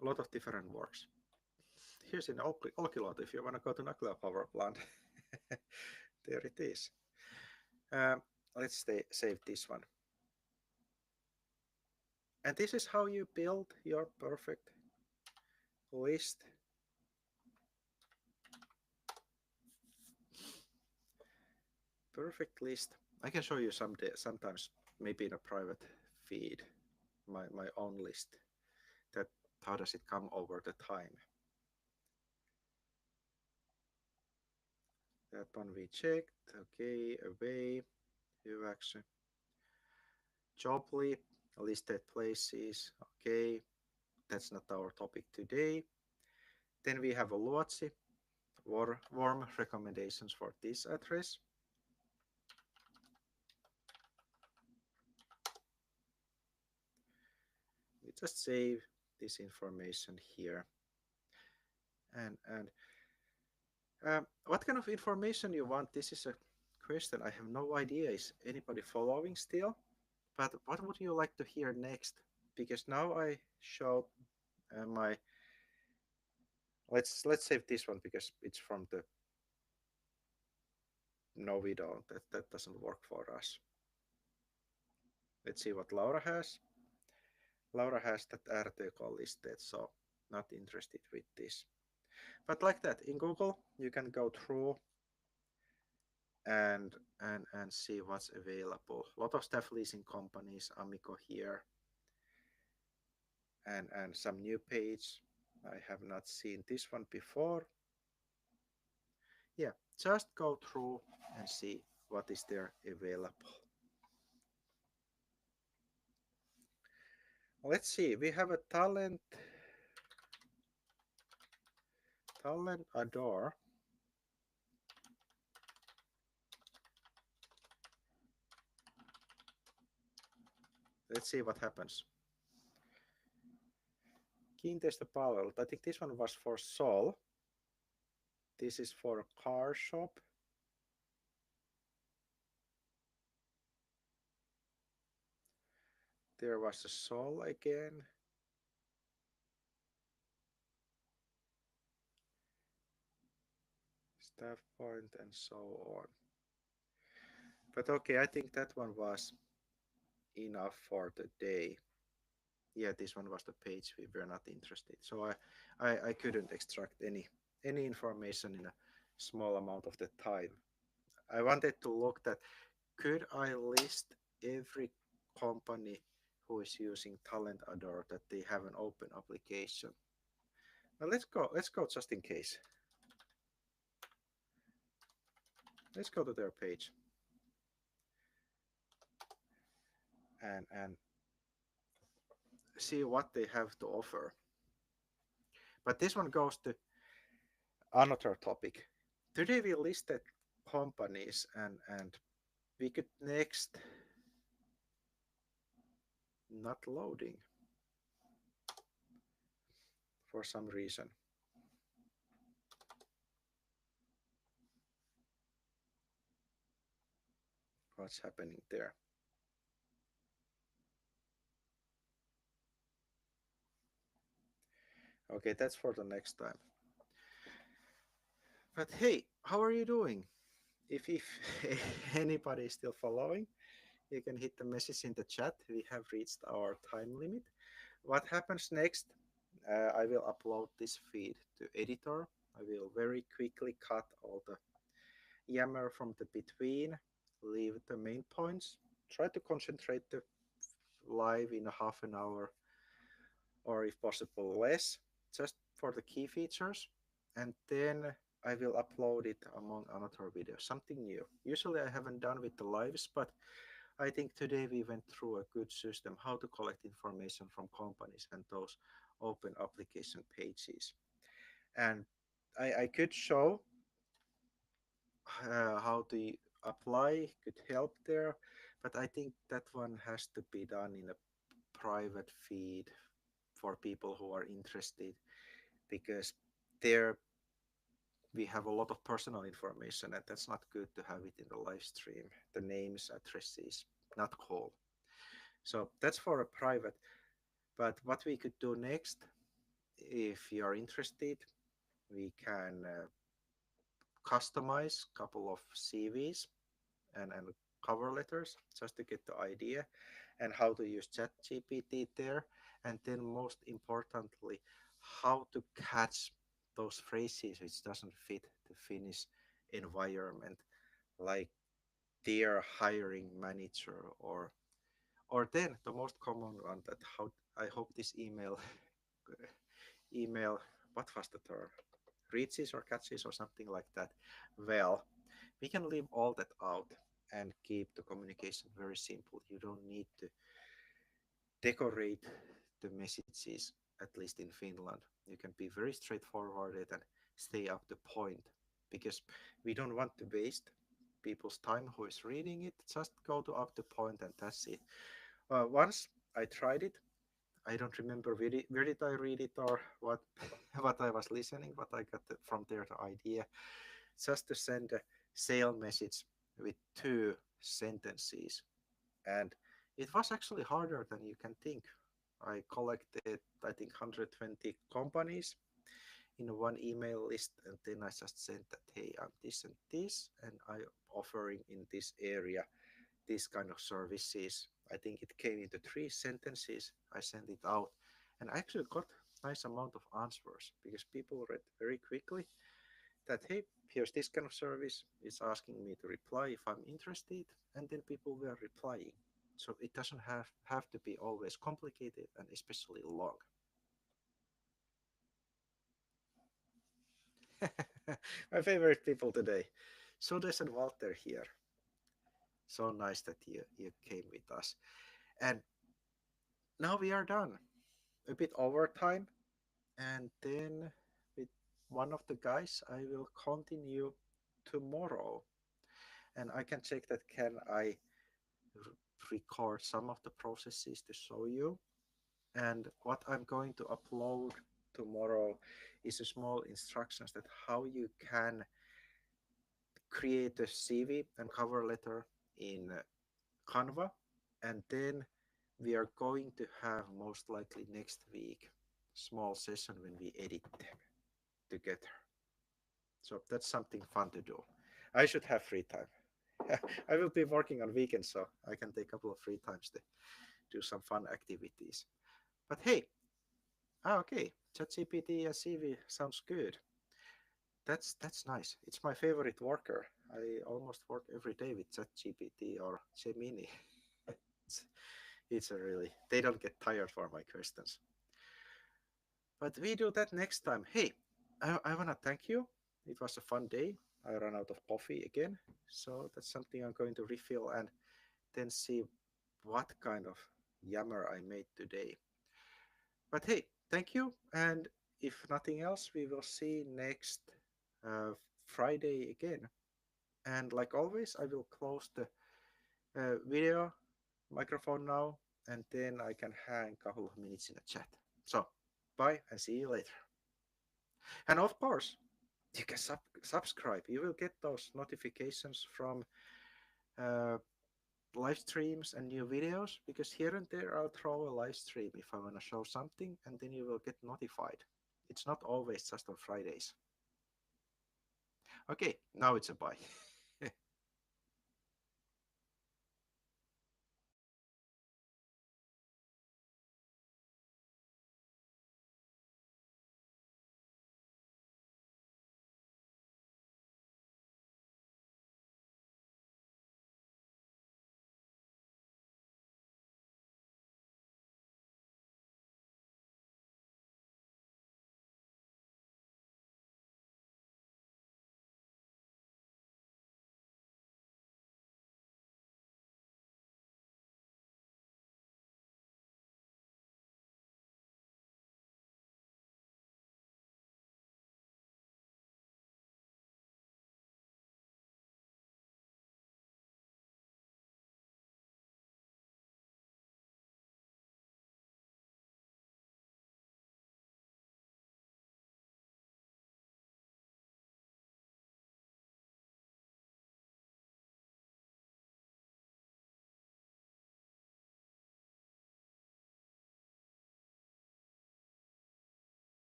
A lot of different words. Here's in Olkiluoto if you want to go to nuclear power plant. There it is. Let's save this one. And this is how you build your perfect list. Perfect list. I can show you someday, sometimes, maybe in a private feed, my own list. That how does it come over the time? That one we checked. Okay, away. Hyväksy. Jobly, listed places. Okay, that's not our topic today. Then we have a Luotsi, warm recommendations for this address. We just save this information here. And what kind of information you want? This is a question. I have no idea. Is anybody following still? But what would you like to hear next? Because now I showed my. Let's save this one because it's from the. No, we don't. That doesn't work for us. Let's see what Laura has. Laura has that article listed, so not interested with this. But like that, in Google, you can go through and see what's available. A lot of staff leasing companies, Amico here, and some new page. I have not seen this one before. Yeah, just go through and see what is there available. Let's see, we have a talent adore. Let's see what happens. Kiinteistöpalvelut. I think this one was for Sol. This is for a car shop. There was a Sol again. Staff point and so on. But okay, I think that one was enough for the day. Yeah, this one was the page we were not interested. So I couldn't extract any information in a small amount of the time. I wanted to look that could I list every company who is using Talent Adore that they have an open application. Now let's go just in case. Let's go to their page and see what they have to offer. But this one goes to another topic. Today we listed companies and we could next not loading for some reason. What's happening there? Okay, that's for the next time. But hey, how are you doing? If anybody is still following, you can hit the message in the chat. We have reached our time limit. What happens next? I will upload this feed to editor. I will very quickly cut all the yammer from the between, leave the main points, try to concentrate the live in a half an hour or if possible less, just for the key features. And then I will upload it among another videos, something new. Usually I haven't done with the lives, but I think today we went through a good system, how to collect information from companies and those open application pages. And I could show how to apply, could help there, but I think that one has to be done in a private feed for people who are interested. because there we have a lot of personal information, and that's not good to have it in the live stream. The names, addresses, not call. So that's for a private. But what we could do next, if you are interested, we can customize a couple of CVs and cover letters just to get the idea and how to use chat gpt there, and then most importantly how to catch those phrases which doesn't fit the Finnish environment, like dear hiring manager, or then the most common one, that how I hope this email, what was the term, reaches or catches or something like that. Well, we can leave all that out and keep the communication very simple. You don't need to decorate the messages, at least in Finland. You can be very straightforward and stay up to point, because we don't want to waste people's time who is reading it. Just go to up to point and that's it. Once I tried it, I don't remember where did I read it or what what I was listening, but I got from there the idea just to send a sale message with two sentences. And it was actually harder than you can think. I collected, I think, 120 companies in one email list, and then I just sent that, hey, I'm this and this, and I'm offering in this area this kind of services. I think it came into three sentences. I sent it out, and I actually got nice amount of answers because people read very quickly that, hey, here's this kind of service. It's asking me to reply if I'm interested, and then people were replying. So it doesn't have to be always complicated and especially long. My favorite people today. So there's and Walter here. So nice that you came with us. And now we are done. A bit overtime. And then with one of the guys, I will continue tomorrow. And I can check that can I record some of the processes to show you. And what I'm going to upload tomorrow is a small instructions that how you can create a CV and cover letter in Canva. And then we are going to have most likely next week small session when we edit them together. So that's something fun to do. I should have free time. I will be working on weekends, so I can take a couple of free times to do some fun activities. But hey, okay, ChatGPT and CV sounds good. That's nice. It's my favorite worker. I almost work every day with ChatGPT or Gemini. it's, it's a really, they don't get tired for my questions. But we do that next time. Hey, I want to thank you. It was a fun day. I ran out of coffee again. So that's something I'm going to refill and then see what kind of yammer I made today. But hey, thank you. And if nothing else, we will see next uh, Friday again. And like always, I will close the video microphone now, and then I can hang a couple of minutes in the chat. So bye and see you later. And of course, you can subscribe. You will get those notifications from uh, live streams and new videos, because here and there I'll throw a live stream if I want to show something, and then you will get notified. It's not always just on Fridays. Okay, now it's a bye.